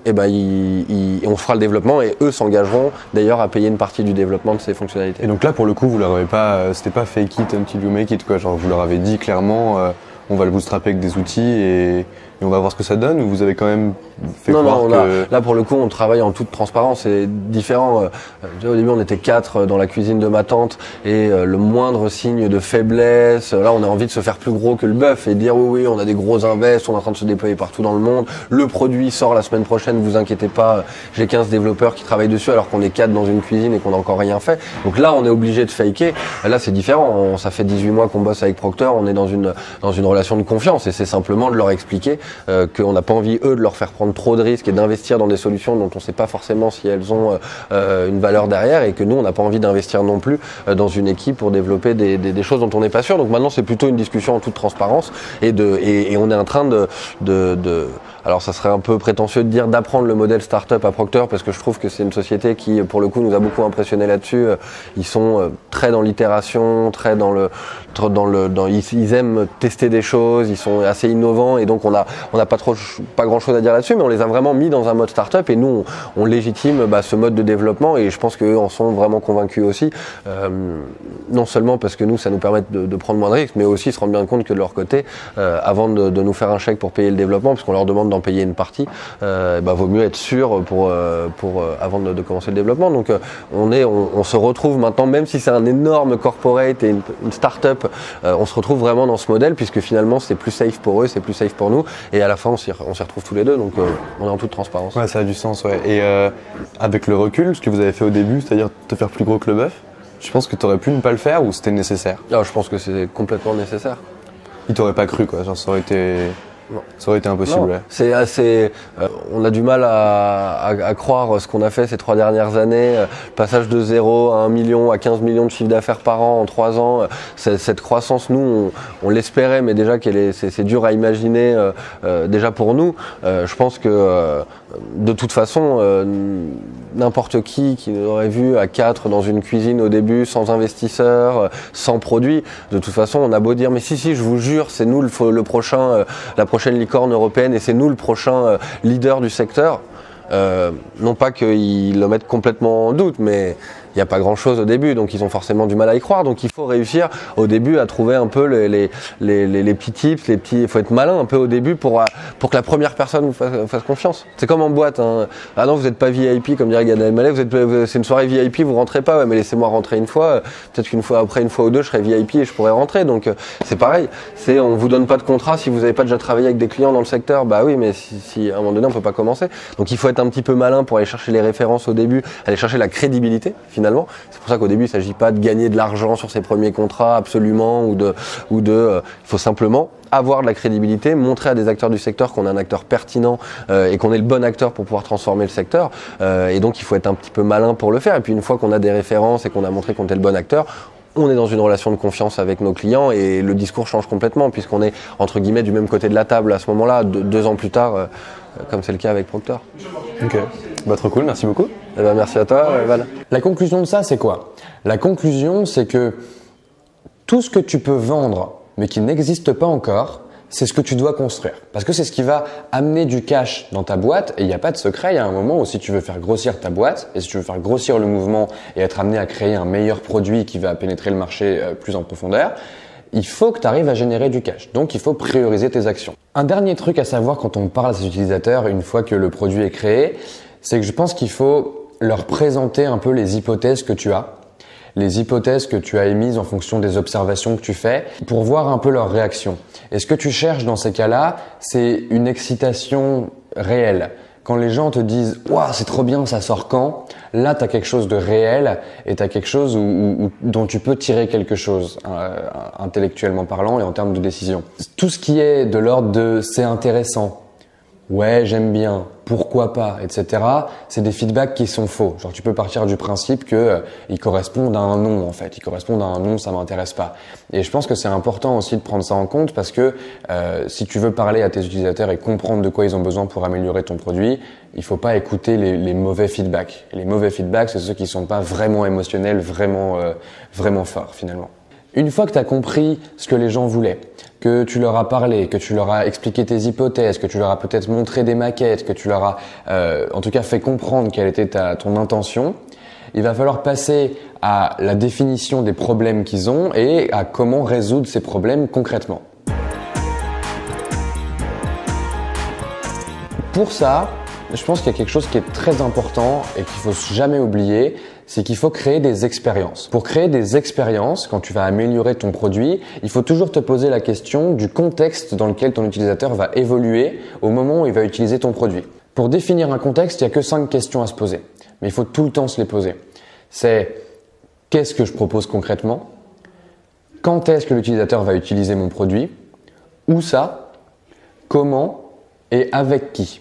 et on fera le développement et eux s'engageront d'ailleurs à payer une partie du développement de ces fonctionnalités. Et donc là pour le coup vous leur avez pas, c'était pas fake it until you make it quoi, genre vous leur avez dit clairement on va le bootstrapper avec des outils et on va voir ce que ça donne, ou vous avez quand même fait croire que... Là pour le coup on travaille en toute transparence, c'est différent. Au début on était 4 dans la cuisine de ma tante et le moindre signe de faiblesse, là on a envie de se faire plus gros que le bœuf et dire oui on a des gros invests, on est en train de se déployer partout dans le monde, le produit sort la semaine prochaine, vous inquiétez pas, j'ai 15 développeurs qui travaillent dessus alors qu'on est 4 dans une cuisine et qu'on n'a encore rien fait. Donc là on est obligé de faker, là c'est différent, ça fait 18 mois qu'on bosse avec Procter, on est dans une relation de confiance et c'est simplement de leur expliquer qu'on n'a pas envie eux de leur faire prendre trop de risques et d'investir dans des solutions dont on ne sait pas forcément si elles ont une valeur derrière, et que nous on n'a pas envie d'investir non plus dans une équipe pour développer des choses dont on n'est pas sûr. Donc maintenant c'est plutôt une discussion en toute transparence et on est en train alors ça serait un peu prétentieux de dire d'apprendre le modèle startup à Procter, parce que je trouve que c'est une société qui pour le coup nous a beaucoup impressionné là-dessus. Ils sont très dans l'itération, très ils aiment tester des choses, ils sont assez innovants, et donc on n'a pas grand chose à dire là-dessus, mais on les a vraiment mis dans un mode startup et nous on légitime ce mode de développement, et je pense qu'eux en sont vraiment convaincus aussi, non seulement parce que nous ça nous permet de prendre moins de risques, mais aussi se rendre bien compte que de leur côté, avant de nous faire un chèque pour payer le développement, puisqu'on leur demande d'en payer une partie, vaut mieux être sûr avant de commencer le développement. Donc on se retrouve maintenant, même si c'est un énorme corporate et une start-up, on se retrouve vraiment dans ce modèle, puisque finalement c'est plus safe pour eux, c'est plus safe pour nous, et à la fin on s'y retrouve tous les deux, donc on est en toute transparence. Ouais, ça a du sens, ouais. Et avec le recul, ce que vous avez fait au début, c'est-à-dire te faire plus gros que le bœuf, Tu penses que t'aurais pu ne pas le faire ou c'était nécessaire? Alors, je pense que c'est complètement nécessaire. Il t'aurait pas cru quoi, genre ça aurait été impossible. Non, Ouais. c'est assez. On a du mal à croire ce qu'on a fait ces 3 dernières années. Passage de 0 à 1 million, à 15 millions de chiffre d'affaires par an en 3 ans. Cette croissance, nous, on l'espérait, mais déjà c'est dur à imaginer déjà pour nous. Je pense que de toute façon, n'importe qui nous aurait vu à 4 dans une cuisine au début, sans investisseurs, sans produits, de toute façon, on a beau dire, mais si, je vous jure, c'est nous le prochain, la prochaine licorne européenne et c'est nous le prochain leader du secteur. Non pas qu'ils le mettent complètement en doute, mais il n'y a pas grand chose au début, donc ils ont forcément du mal à y croire. Donc il faut réussir au début à trouver un peu les petits tips, il faut être malin un peu au début pour que la première personne vous fasse confiance. C'est comme en boîte, hein. Ah non, vous n'êtes pas VIP, comme dirait Gad Elmaleh, c'est une soirée VIP, vous rentrez pas, ouais, mais laissez-moi rentrer une fois, peut-être qu'une fois après, une fois ou deux, je serai VIP et je pourrai rentrer. Donc c'est pareil, on vous donne pas de contrat si vous n'avez pas déjà travaillé avec des clients dans le secteur. Bah oui, mais si à un moment donné on peut pas commencer. Donc il faut être un petit peu malin pour aller chercher les références au début, aller chercher la crédibilité finalement. C'est pour ça qu'au début, il ne s'agit pas de gagner de l'argent sur ses premiers contrats absolument il faut simplement avoir de la crédibilité, montrer à des acteurs du secteur qu'on est un acteur pertinent et qu'on est le bon acteur pour pouvoir transformer le secteur. Et donc, il faut être un petit peu malin pour le faire. Et puis, une fois qu'on a des références et qu'on a montré qu'on est le bon acteur, on est dans une relation de confiance avec nos clients et le discours change complètement puisqu'on est, entre guillemets, du même côté de la table à ce moment-là, 2 ans plus tard, comme c'est le cas avec Procter. Ok, bah trop cool, merci beaucoup. Eh ben, merci à toi, Val. La conclusion de ça, c'est quoi? La conclusion, c'est que tout ce que tu peux vendre, mais qui n'existe pas encore, c'est ce que tu dois construire. Parce que c'est ce qui va amener du cash dans ta boîte. Et il n'y a pas de secret, il y a un moment où si tu veux faire grossir ta boîte, et si tu veux faire grossir le mouvement et être amené à créer un meilleur produit qui va pénétrer le marché plus en profondeur, il faut que tu arrives à générer du cash. Donc, il faut prioriser tes actions. Un dernier truc à savoir quand on parle à ses utilisateurs, une fois que le produit est créé, c'est que je pense qu'il faut leur présenter un peu les hypothèses que tu as, les hypothèses que tu as émises en fonction des observations que tu fais, pour voir un peu leur réaction. Et ce que tu cherches dans ces cas-là, c'est une excitation réelle. Quand les gens te disent « Waouh, c'est trop bien, ça sort quand ?» Là, tu as quelque chose de réel et tu as quelque chose dont tu peux tirer quelque chose, intellectuellement parlant et en termes de décision. Tout ce qui est de l'ordre de « c'est intéressant », ouais, j'aime bien, pourquoi pas, etc. C'est des feedbacks qui sont faux. Genre, tu peux partir du principe que ils correspondent à un nom, en fait. Ils correspondent à un nom, ça m'intéresse pas. Et je pense que c'est important aussi de prendre ça en compte parce que si tu veux parler à tes utilisateurs et comprendre de quoi ils ont besoin pour améliorer ton produit, il faut pas écouter les mauvais feedbacks. Et les mauvais feedbacks, c'est ceux qui sont pas vraiment émotionnels, vraiment forts, finalement. Une fois que tu as compris ce que les gens voulaient, que tu leur as parlé, que tu leur as expliqué tes hypothèses, que tu leur as peut-être montré des maquettes, que tu leur as en tout cas fait comprendre quelle était ton intention, il va falloir passer à la définition des problèmes qu'ils ont et à comment résoudre ces problèmes concrètement. Pour ça, je pense qu'il y a quelque chose qui est très important et qu'il faut jamais oublier, c'est qu'il faut créer des expériences. Pour créer des expériences, quand tu vas améliorer ton produit, il faut toujours te poser la question du contexte dans lequel ton utilisateur va évoluer au moment où il va utiliser ton produit. Pour définir un contexte, il n'y a que 5 questions à se poser, mais il faut tout le temps se les poser. C'est qu'est-ce que je propose concrètement? Quand est-ce que l'utilisateur va utiliser mon produit? Où ça? Comment? Et avec qui?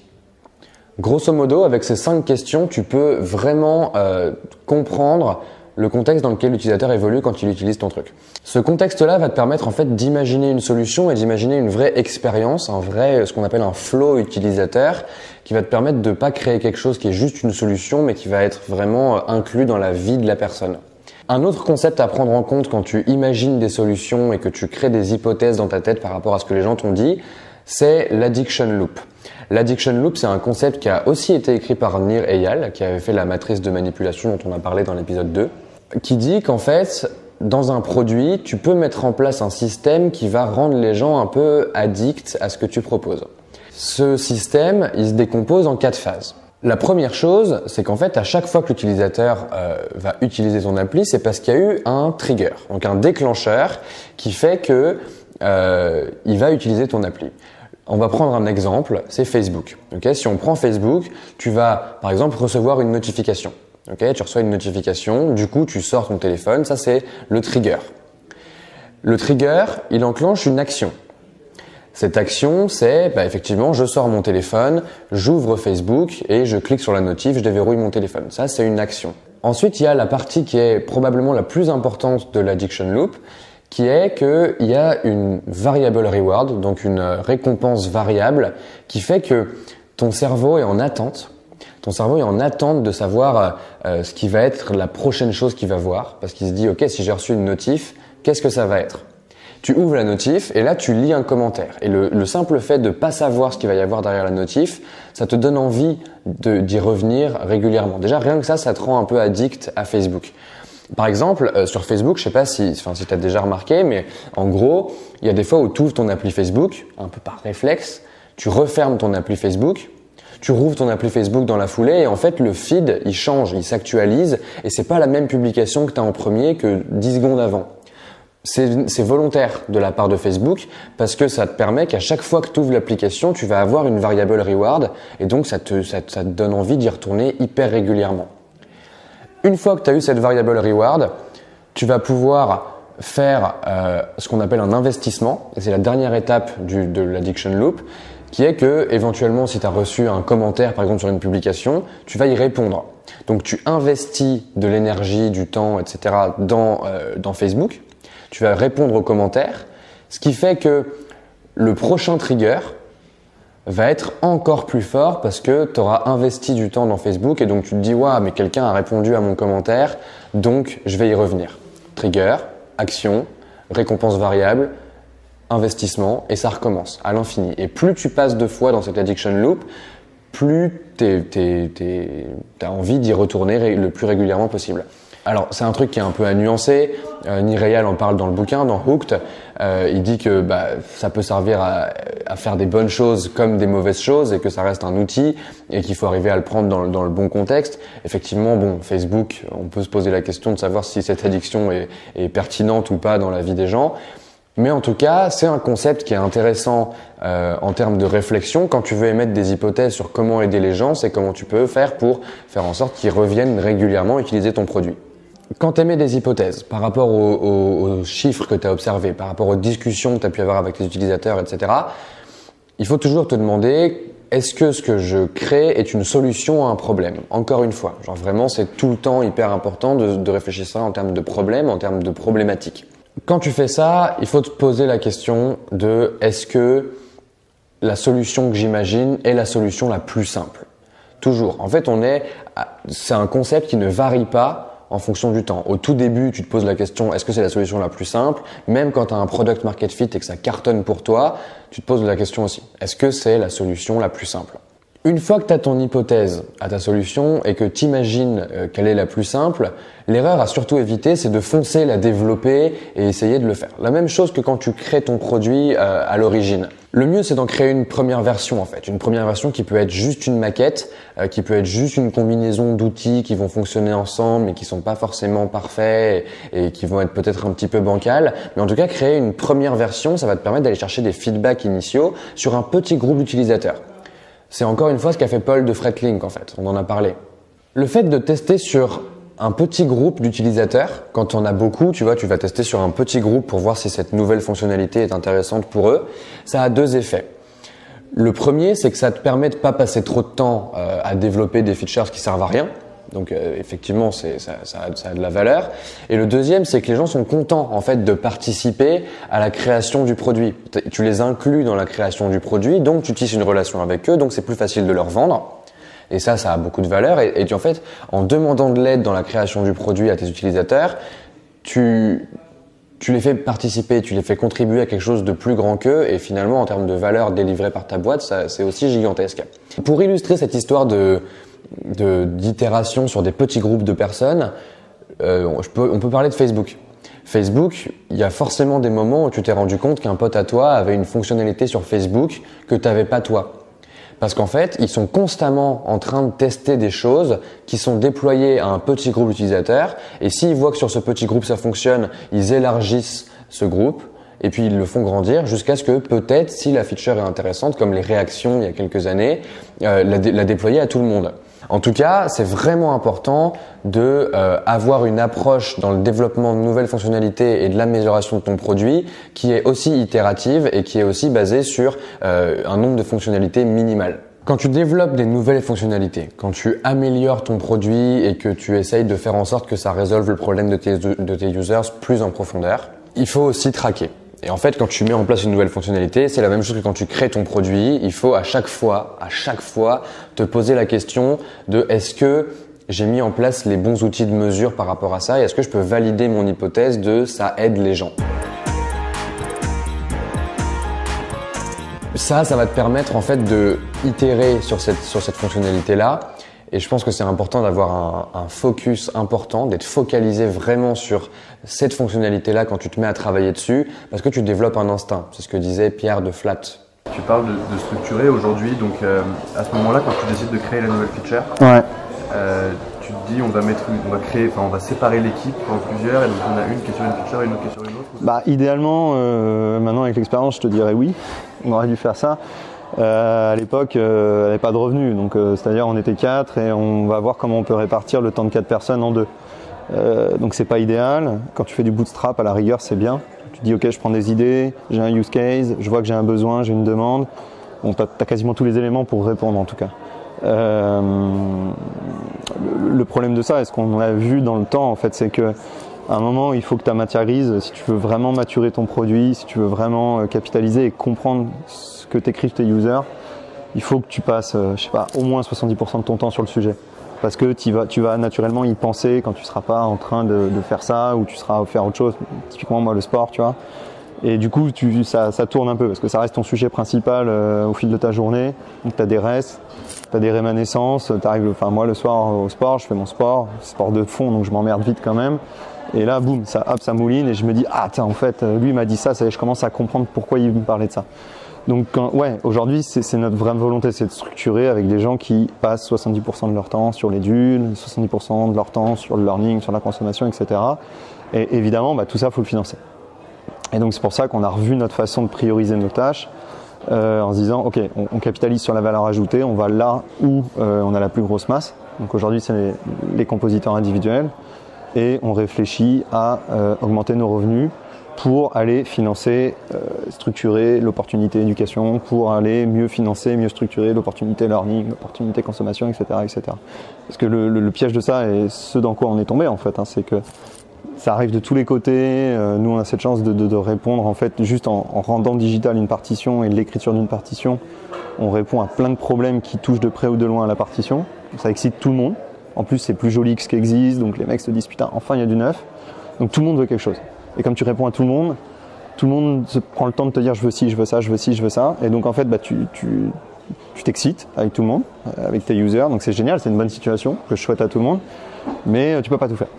Grosso modo, avec ces 5 questions, tu peux vraiment comprendre le contexte dans lequel l'utilisateur évolue quand il utilise ton truc. Ce contexte-là va te permettre en fait d'imaginer une solution et d'imaginer une vraie expérience, ce qu'on appelle un flow utilisateur, qui va te permettre de pas créer quelque chose qui est juste une solution, mais qui va être vraiment inclus dans la vie de la personne. Un autre concept à prendre en compte quand tu imagines des solutions et que tu crées des hypothèses dans ta tête par rapport à ce que les gens t'ont dit, c'est l'addiction loop. L'addiction loop, c'est un concept qui a aussi été écrit par Nir Eyal, qui avait fait la matrice de manipulation dont on a parlé dans l'épisode 2, qui dit qu'en fait, dans un produit, tu peux mettre en place un système qui va rendre les gens un peu addicts à ce que tu proposes. Ce système, il se décompose en 4 phases. La première chose, c'est qu'en fait, à chaque fois que l'utilisateur va utiliser ton appli, c'est parce qu'il y a eu un trigger, donc un déclencheur qui fait que il va utiliser ton appli. On va prendre un exemple, c'est Facebook. Okay, si on prend Facebook, tu vas par exemple recevoir une notification. Ok, tu reçois une notification, du coup tu sors ton téléphone, ça c'est le trigger. Le trigger, il enclenche une action. Cette action, c'est effectivement, je sors mon téléphone, j'ouvre Facebook et je clique sur la notif, je déverrouille mon téléphone. Ça, c'est une action. Ensuite, il y a la partie qui est probablement la plus importante de l'addiction loop, qui est qu'il y a une variable reward, donc une récompense variable, qui fait que ton cerveau est en attente. Ton cerveau est en attente de savoir ce qui va être la prochaine chose qu'il va voir, parce qu'il se dit, ok, si j'ai reçu une notif, qu'est-ce que ça va être? Tu ouvres la notif et là tu lis un commentaire. Et le simple fait de pas savoir ce qu'il va y avoir derrière la notif, ça te donne envie d'y revenir régulièrement. Déjà rien que ça te rend un peu addict à Facebook. Par exemple, sur Facebook, je sais pas si tu as déjà remarqué, mais en gros, il y a des fois où tu ouvres ton appli Facebook, un peu par réflexe, tu refermes ton appli Facebook, tu rouvres ton appli Facebook dans la foulée et en fait le feed il change, il s'actualise et c'est pas la même publication que tu as en premier que 10 secondes avant. C'est volontaire de la part de Facebook parce que ça te permet qu'à chaque fois que tu ouvres l'application, tu vas avoir une variable reward et donc ça te donne envie d'y retourner hyper régulièrement. Une fois que tu as eu cette variable reward, tu vas pouvoir faire ce qu'on appelle un investissement et c'est la dernière étape de l'addiction loop qui est que éventuellement si tu as reçu un commentaire par exemple sur une publication, tu vas y répondre. Donc tu investis de l'énergie, du temps, etc. dans Facebook. Tu vas répondre aux commentaires, ce qui fait que le prochain trigger va être encore plus fort parce que tu auras investi du temps dans Facebook et donc tu te dis « Waouh, mais quelqu'un a répondu à mon commentaire, donc je vais y revenir. » Trigger, action, récompense variable, investissement et ça recommence à l'infini. Et plus tu passes de fois dans cette addiction loop, plus tu as envie d'y retourner le plus régulièrement possible. Alors c'est un truc qui est un peu à nuancer, Nireyal en parle dans le bouquin, dans Hooked, il dit que ça peut servir à faire des bonnes choses comme des mauvaises choses et que ça reste un outil et qu'il faut arriver à le prendre dans le bon contexte. Effectivement, Facebook, on peut se poser la question de savoir si cette addiction est pertinente ou pas dans la vie des gens. Mais en tout cas, c'est un concept qui est intéressant en termes de réflexion. Quand tu veux émettre des hypothèses sur comment aider les gens, c'est comment tu peux faire pour faire en sorte qu'ils reviennent régulièrement utiliser ton produit. Quand tu émets des hypothèses par rapport aux chiffres que tu as observés, par rapport aux discussions que tu as pu avoir avec les utilisateurs, etc., il faut toujours te demander est-ce que ce que je crée est une solution à un problème? Encore une fois, genre vraiment c'est tout le temps hyper important de réfléchir ça en termes de problème, en termes de problématique. Quand tu fais ça, il faut te poser la question de est-ce que la solution que j'imagine est la solution la plus simple? Toujours. En fait, c'est un concept qui ne varie pas en fonction du temps. Au tout début, tu te poses la question est-ce que c'est la solution la plus simple? Même quand tu as un product market fit et que ça cartonne pour toi, tu te poses la question aussi est-ce que c'est la solution la plus simple? Une fois que tu as ton hypothèse à ta solution et que tu imagines qu'elle est la plus simple, l'erreur à surtout éviter, c'est de foncer la développer et essayer de le faire. La même chose que quand tu crées ton produit à l'origine. Le mieux, c'est d'en créer une première version en fait. Une première version qui peut être juste une maquette, qui peut être juste une combinaison d'outils qui vont fonctionner ensemble mais qui sont pas forcément parfaits et qui vont être peut-être un petit peu bancales. Mais en tout cas, créer une première version, ça va te permettre d'aller chercher des feedbacks initiaux sur un petit groupe d'utilisateurs. C'est encore une fois ce qu'a fait Paul de Fretlink en fait, on en a parlé. Le fait de tester sur un petit groupe d'utilisateurs, quand on a beaucoup, tu vas tester sur un petit groupe pour voir si cette nouvelle fonctionnalité est intéressante pour eux, ça a deux effets. Le premier, c'est que ça te permet de pas passer trop de temps à développer des features qui servent à rien. Donc effectivement, ça a de la valeur. Et le deuxième, c'est que les gens sont contents en fait de participer à la création du produit. Tu les inclus dans la création du produit, donc tu tisses une relation avec eux, donc c'est plus facile de leur vendre. Et ça a beaucoup de valeur. Et en fait, en demandant de l'aide dans la création du produit à tes utilisateurs, tu les fais participer, tu les fais contribuer à quelque chose de plus grand qu'eux. Et finalement, en termes de valeur délivrée par ta boîte, c'est aussi gigantesque. Pour illustrer cette histoire d'itération sur des petits groupes de personnes, on peut parler de Facebook. Facebook, il y a forcément des moments où tu t'es rendu compte qu'un pote à toi avait une fonctionnalité sur Facebook que tu n'avais pas toi. Parce qu'en fait, ils sont constamment en train de tester des choses qui sont déployées à un petit groupe d'utilisateurs. Et s'ils voient que sur ce petit groupe ça fonctionne, ils élargissent ce groupe et puis ils le font grandir jusqu'à ce que peut-être, si la feature est intéressante, comme les réactions il y a quelques années, la déployer à tout le monde. En tout cas, c'est vraiment important de avoir une approche dans le développement de nouvelles fonctionnalités et de l'amélioration de ton produit qui est aussi itérative et qui est aussi basée sur un nombre de fonctionnalités minimales. Quand tu développes des nouvelles fonctionnalités, quand tu améliores ton produit et que tu essayes de faire en sorte que ça résolve le problème de tes users plus en profondeur, il faut aussi traquer. Et en fait, quand tu mets en place une nouvelle fonctionnalité, c'est la même chose que quand tu crées ton produit. Il faut à chaque fois, te poser la question de est-ce que j'ai mis en place les bons outils de mesure par rapport à ça et est-ce que je peux valider mon hypothèse de ça aide les gens. Ça va te permettre en fait de itérer sur cette fonctionnalité-là. Et je pense que c'est important d'avoir un focus important, d'être focalisé vraiment sur cette fonctionnalité-là quand tu te mets à travailler dessus, parce que tu développes un instinct. C'est ce que disait Pierre de Flat. Tu parles de structurer aujourd'hui, donc à ce moment-là, quand tu décides de créer la nouvelle feature, tu te dis on va séparer l'équipe en plusieurs, et donc on a une qui est sur une feature, une autre qui est sur une autre. Bah, idéalement, maintenant avec l'expérience, je te dirais oui, on aurait dû faire ça. À l'époque, elle n'avait pas de revenus, donc c'est-à-dire on était 4 et on va voir comment on peut répartir le temps de 4 personnes en 2. Donc c'est pas idéal. Quand tu fais du bootstrap, à la rigueur, c'est bien. Tu te dis ok, je prends des idées, j'ai un use case, je vois que j'ai un besoin, j'ai une demande. Bon, t'as quasiment tous les éléments pour répondre en tout cas. Le problème de ça, et ce qu'on a vu dans le temps en fait, c'est que à un moment, il faut que ta matière grise, si tu veux vraiment maturer ton produit, si tu veux vraiment capitaliser et comprendre ce que t'écrivent tes users, il faut que tu passes, je sais pas, au moins 70% de ton temps sur le sujet. Parce que tu vas naturellement y penser quand tu seras pas en train de faire ça ou tu seras à faire autre chose. Typiquement, moi, le sport, tu vois. Et du coup, ça tourne un peu parce que ça reste ton sujet principal au fil de ta journée. Donc, tu as des restes, tu as des rémanescences. Moi, le soir au sport, je fais mon sport de fond, donc je m'emmerde vite quand même. Et là, boum, ça mouline et je me dis, ah tiens, en fait, lui il m'a dit ça, je commence à comprendre pourquoi il me parlait de ça. Donc aujourd'hui, c'est notre vraie volonté, c'est de structurer avec des gens qui passent 70% de leur temps sur les dunes, 70% de leur temps sur le learning, sur la consommation, etc. Et évidemment, tout ça, il faut le financer. Et donc c'est pour ça qu'on a revu notre façon de prioriser nos tâches en se disant, ok, on capitalise sur la valeur ajoutée, on va là où on a la plus grosse masse. Donc aujourd'hui, c'est les compositeurs individuels. Et on réfléchit à augmenter nos revenus pour aller financer, structurer l'opportunité éducation, pour aller mieux financer, mieux structurer l'opportunité learning, l'opportunité consommation, etc., etc. Parce que le piège de ça, et ce dans quoi on est tombé en fait, c'est que ça arrive de tous les côtés. Nous, on a cette chance de répondre en fait juste en rendant digital une partition et l'écriture d'une partition. On répond à plein de problèmes qui touchent de près ou de loin à la partition. Ça excite tout le monde. En plus, c'est plus joli que ce qui existe, donc les mecs se disent putain, enfin il y a du neuf. Donc tout le monde veut quelque chose. Et comme tu réponds à tout le monde se prend le temps de te dire je veux ci, je veux ça, je veux ci, je veux ça. Et donc en fait, tu t'excites avec tout le monde, avec tes users. Donc c'est génial, c'est une bonne situation que je souhaite à tout le monde. Mais tu peux pas tout faire.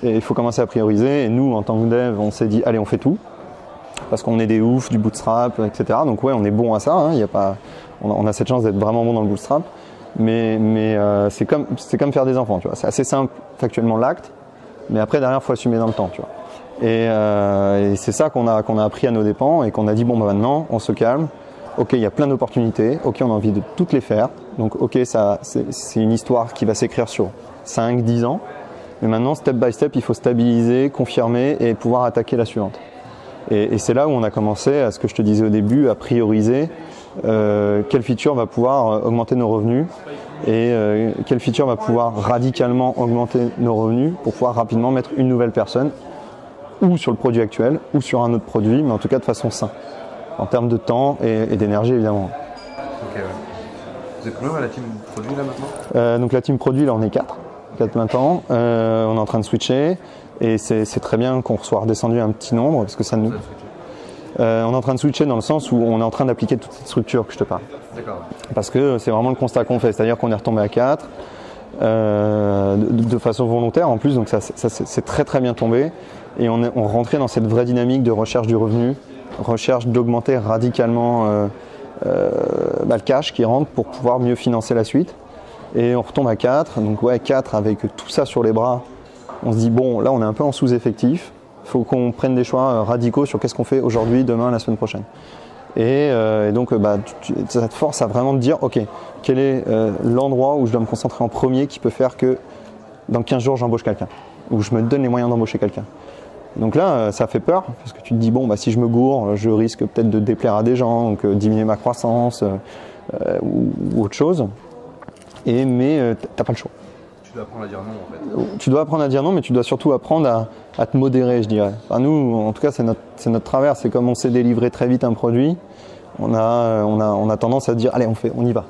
Et il faut commencer à prioriser. Et nous, en tant que dev, on s'est dit allez, on fait tout. Parce qu'on est des oufs, du bootstrap, etc. Donc ouais, on est bon à ça. Hein. On a cette chance d'être vraiment bon dans le bootstrap. Mais c'est comme faire des enfants, tu vois. C'est assez simple factuellement l'acte, mais après derrière faut assumer dans le temps, tu vois. Et c'est ça qu'on a appris à nos dépens et qu'on a dit bon maintenant on se calme. Ok, il y a plein d'opportunités. Ok, on a envie de toutes les faire. Donc ok, ça c'est une histoire qui va s'écrire sur 5-10 ans. Mais maintenant step by step, il faut stabiliser, confirmer et pouvoir attaquer la suivante. Et c'est là où on a commencé à ce que je te disais au début, à prioriser. Quelle feature va pouvoir augmenter nos revenus et quelle feature va pouvoir radicalement augmenter nos revenus pour pouvoir rapidement mettre une nouvelle personne ou sur le produit actuel ou sur un autre produit, mais en tout cas de façon saine en termes de temps et d'énergie évidemment. Ok, ouais. Vous êtes combien à la team produit là maintenant? Donc la team produit là on est 4 maintenant, on est en train de switcher et c'est très bien qu'on soit redescendu un petit nombre parce que ça nous... on est en train de switcher dans le sens où on est en train d'appliquer toute cette structure que je te parle. D'accord. Parce que c'est vraiment le constat qu'on fait, c'est-à-dire qu'on est retombé à 4 de façon volontaire en plus, donc ça c'est très très bien tombé et on rentrait dans cette vraie dynamique de recherche du revenu, recherche d'augmenter radicalement le cash qui rentre pour pouvoir mieux financer la suite et on retombe à 4, donc ouais 4 avec tout ça sur les bras, on se dit bon là on est un peu en sous-effectif. Il faut qu'on prenne des choix radicaux sur qu'est-ce qu'on fait aujourd'hui, demain, la semaine prochaine. Et donc ça te force à vraiment te dire ok, quel est l'endroit où je dois me concentrer en premier qui peut faire que dans 15 jours j'embauche quelqu'un, où je me donne les moyens d'embaucher quelqu'un. Donc là ça fait peur parce que tu te dis bon si je me gourre je risque peut-être de déplaire à des gens, donc diminuer ma croissance ou autre chose, mais t'as pas le choix. Tu dois apprendre à dire non en fait. Tu dois apprendre à dire non, mais tu dois surtout apprendre à te modérer, je dirais. Enfin, nous, en tout cas, c'est notre travers. C'est comme on sait délivrer très vite un produit, on a tendance à dire allez, on y va.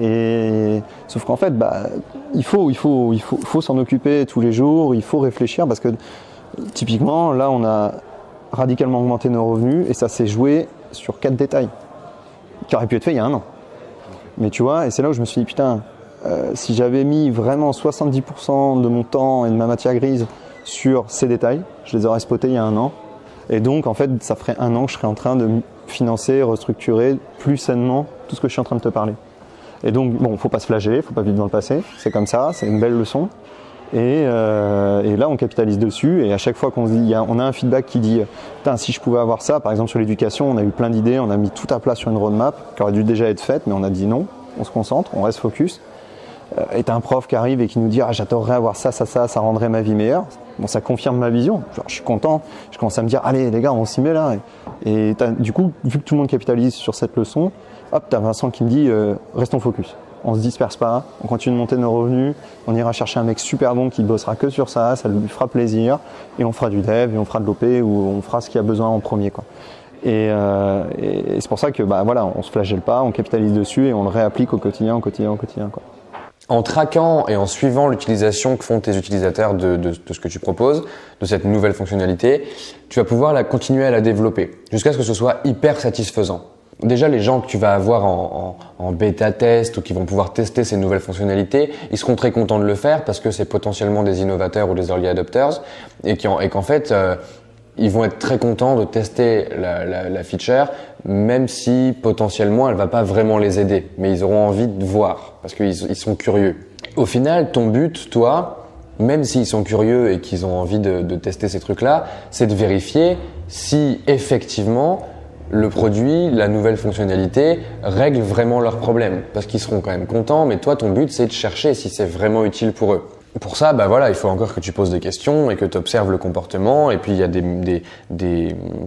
Et sauf qu'en fait, il faut s'en occuper tous les jours. Il faut réfléchir parce que typiquement, là, on a radicalement augmenté nos revenus et ça s'est joué sur 4 détails qui auraient pu être faits il y a un an. Mais tu vois, et c'est là où je me suis dit putain. Si j'avais mis vraiment 70% de mon temps et de ma matière grise sur ces détails, je les aurais spotés il y a un an. Et donc, en fait, ça ferait un an que je serais en train de financer, restructurer plus sainement tout ce que je suis en train de te parler. Et donc, bon, faut pas se flageller, faut pas vivre dans le passé. C'est comme ça, c'est une belle leçon. Et là, on capitalise dessus. Et à chaque fois qu'on se dit, on a un feedback qui dit, putain, si je pouvais avoir ça, par exemple sur l'éducation, on a eu plein d'idées, on a mis tout à plat sur une roadmap qui aurait dû déjà être faite, mais on a dit non, on se concentre, on reste focus. Et t'as un prof qui arrive et qui nous dit j'adorerais avoir ça rendrait ma vie meilleure. Bon, ça confirme ma vision. Genre, je suis content, je commence à me dire allez les gars, on s'y met là. Et du coup, vu que tout le monde capitalise sur cette leçon, hop, t'as Vincent qui me dit restons focus. On se disperse pas, on continue de monter nos revenus, on ira chercher un mec super bon qui bossera que sur ça lui fera plaisir, et on fera du dev, et on fera de l'OP, ou on fera ce qu'il y a besoin en premier, quoi. Et c'est pour ça que on se flagelle pas, on capitalise dessus et on le réapplique au quotidien, quoi. En traquant et en suivant l'utilisation que font tes utilisateurs de ce que tu proposes, de cette nouvelle fonctionnalité, tu vas pouvoir continuer à la développer jusqu'à ce que ce soit hyper satisfaisant. Déjà, les gens que tu vas avoir en bêta test ou qui vont pouvoir tester ces nouvelles fonctionnalités, ils seront très contents de le faire parce que c'est potentiellement des innovateurs ou des early adopters et qu'en fait, ils vont être très contents de tester la feature, même si potentiellement elle va pas vraiment les aider, mais ils auront envie de voir parce qu'ils sont curieux. Au final, ton but, toi, même s'ils sont curieux et qu'ils ont envie de tester ces trucs-là, c'est de vérifier si effectivement le produit, la nouvelle fonctionnalité règle vraiment leurs problèmes, parce qu'ils seront quand même contents. Mais toi, ton but, c'est de chercher si c'est vraiment utile pour eux. Pour ça, il faut encore que tu poses des questions et que tu observes le comportement. Et puis, il y a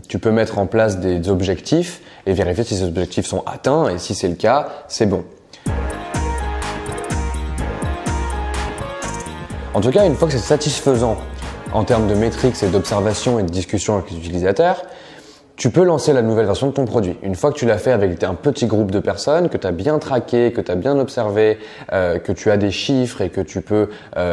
tu peux mettre en place des objectifs et vérifier si ces objectifs sont atteints. Et si c'est le cas, c'est bon. En tout cas, une fois que c'est satisfaisant en termes de métriques et d'observation et de discussion avec les utilisateurs, tu peux lancer la nouvelle version de ton produit. Une fois que tu l'as fait avec un petit groupe de personnes, que tu as bien traqué, que tu as bien observé, que tu as des chiffres et que tu peux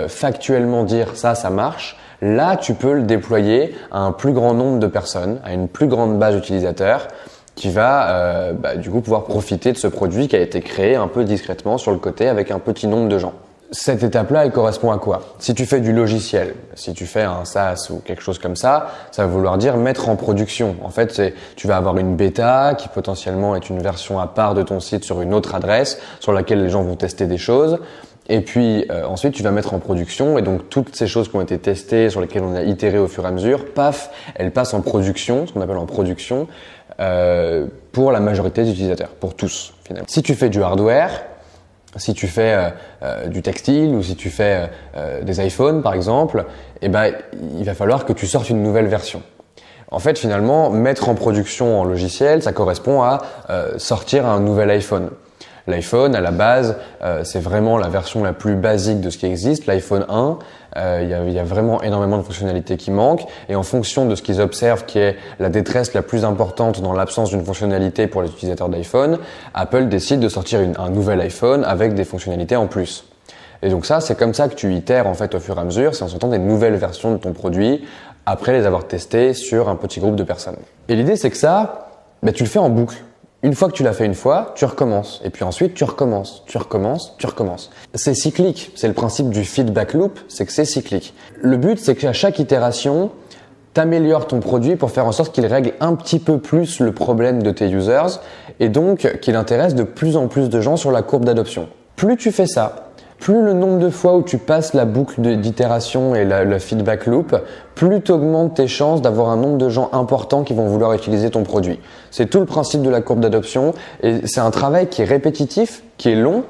factuellement dire ça marche, là tu peux le déployer à un plus grand nombre de personnes, à une plus grande base d'utilisateurs qui va du coup pouvoir profiter de ce produit qui a été créé un peu discrètement sur le côté avec un petit nombre de gens. Cette étape-là, elle correspond à quoi? Si tu fais du logiciel, si tu fais un SaaS ou quelque chose comme ça va vouloir dire mettre en production. En fait, tu vas avoir une bêta qui potentiellement est une version à part de ton site sur une autre adresse sur laquelle les gens vont tester des choses. Et puis ensuite, tu vas mettre en production et donc toutes ces choses qui ont été testées, sur lesquelles on a itéré au fur et à mesure, paf, elles passent en production, ce qu'on appelle en production, pour la majorité des utilisateurs, pour tous finalement. Si tu fais du hardware, si tu fais du textile ou si tu fais des iPhones par exemple, il va falloir que tu sortes une nouvelle version. En fait, finalement, mettre en production en logiciel, ça correspond à sortir un nouvel iPhone. L'iPhone, à la base, c'est vraiment la version la plus basique de ce qui existe, l'iPhone 1. Il y a vraiment énormément de fonctionnalités qui manquent et en fonction de ce qu'ils observent qui est la détresse la plus importante dans l'absence d'une fonctionnalité pour les utilisateurs d'iPhone, Apple décide de sortir un nouvel iPhone avec des fonctionnalités en plus. Et donc ça, c'est comme ça que tu itères en fait au fur et à mesure, c'est en sortant des nouvelles versions de ton produit après les avoir testées sur un petit groupe de personnes. Et l'idée, c'est que ça, tu le fais en boucle. Une fois que tu l'as fait une fois, tu recommences. Et puis ensuite, tu recommences. C'est cyclique. C'est le principe du feedback loop, c'est que c'est cyclique. Le but, c'est qu'à chaque itération, t'améliores ton produit pour faire en sorte qu'il règle un petit peu plus le problème de tes users et donc qu'il intéresse de plus en plus de gens sur la courbe d'adoption. Plus tu fais ça, Plus le nombre de fois où tu passes la boucle d'itération et le feedback loop, plus tu augmentes tes chances d'avoir un nombre de gens importants qui vont vouloir utiliser ton produit. C'est tout le principe de la courbe d'adoption et c'est un travail qui est répétitif, qui est long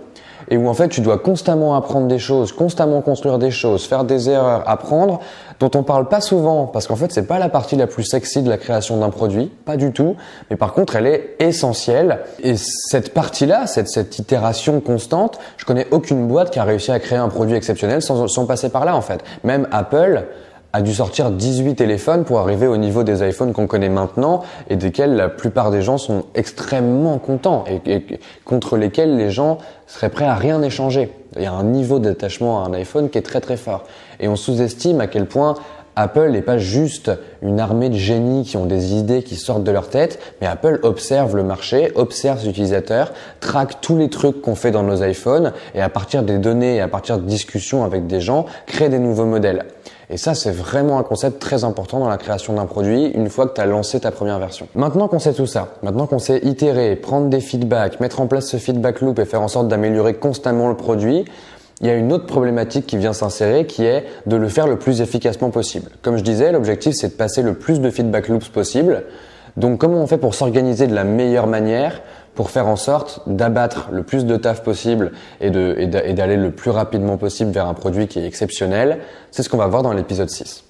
et où en fait tu dois constamment apprendre des choses, constamment construire des choses, faire des erreurs, apprendre, dont on parle pas souvent parce qu'en fait c'est pas la partie la plus sexy de la création d'un produit, pas du tout, mais par contre elle est essentielle et cette partie-là, cette itération constante, je connais aucune boîte qui a réussi à créer un produit exceptionnel sans passer par là en fait. Même Apple a dû sortir 18 téléphones pour arriver au niveau des iPhones qu'on connaît maintenant et desquels la plupart des gens sont extrêmement contents et contre lesquels les gens seraient prêts à rien échanger. Il y a un niveau d'attachement à un iPhone qui est très très fort. Et on sous-estime à quel point Apple n'est pas juste une armée de génies qui ont des idées qui sortent de leur tête, mais Apple observe le marché, observe ses utilisateurs, traque tous les trucs qu'on fait dans nos iPhones et à partir des données et à partir de discussions avec des gens, crée des nouveaux modèles. Et ça, c'est vraiment un concept très important dans la création d'un produit une fois que tu as lancé ta première version. Maintenant qu'on sait tout ça, maintenant qu'on sait itérer, prendre des feedbacks, mettre en place ce feedback loop et faire en sorte d'améliorer constamment le produit, il y a une autre problématique qui vient s'insérer qui est de le faire le plus efficacement possible. Comme je disais, l'objectif c'est de passer le plus de feedback loops possible. Donc comment on fait pour s'organiser de la meilleure manière pour faire en sorte d'abattre le plus de taf possible et d'aller le plus rapidement possible vers un produit qui est exceptionnel? C'est ce qu'on va voir dans l'épisode 6.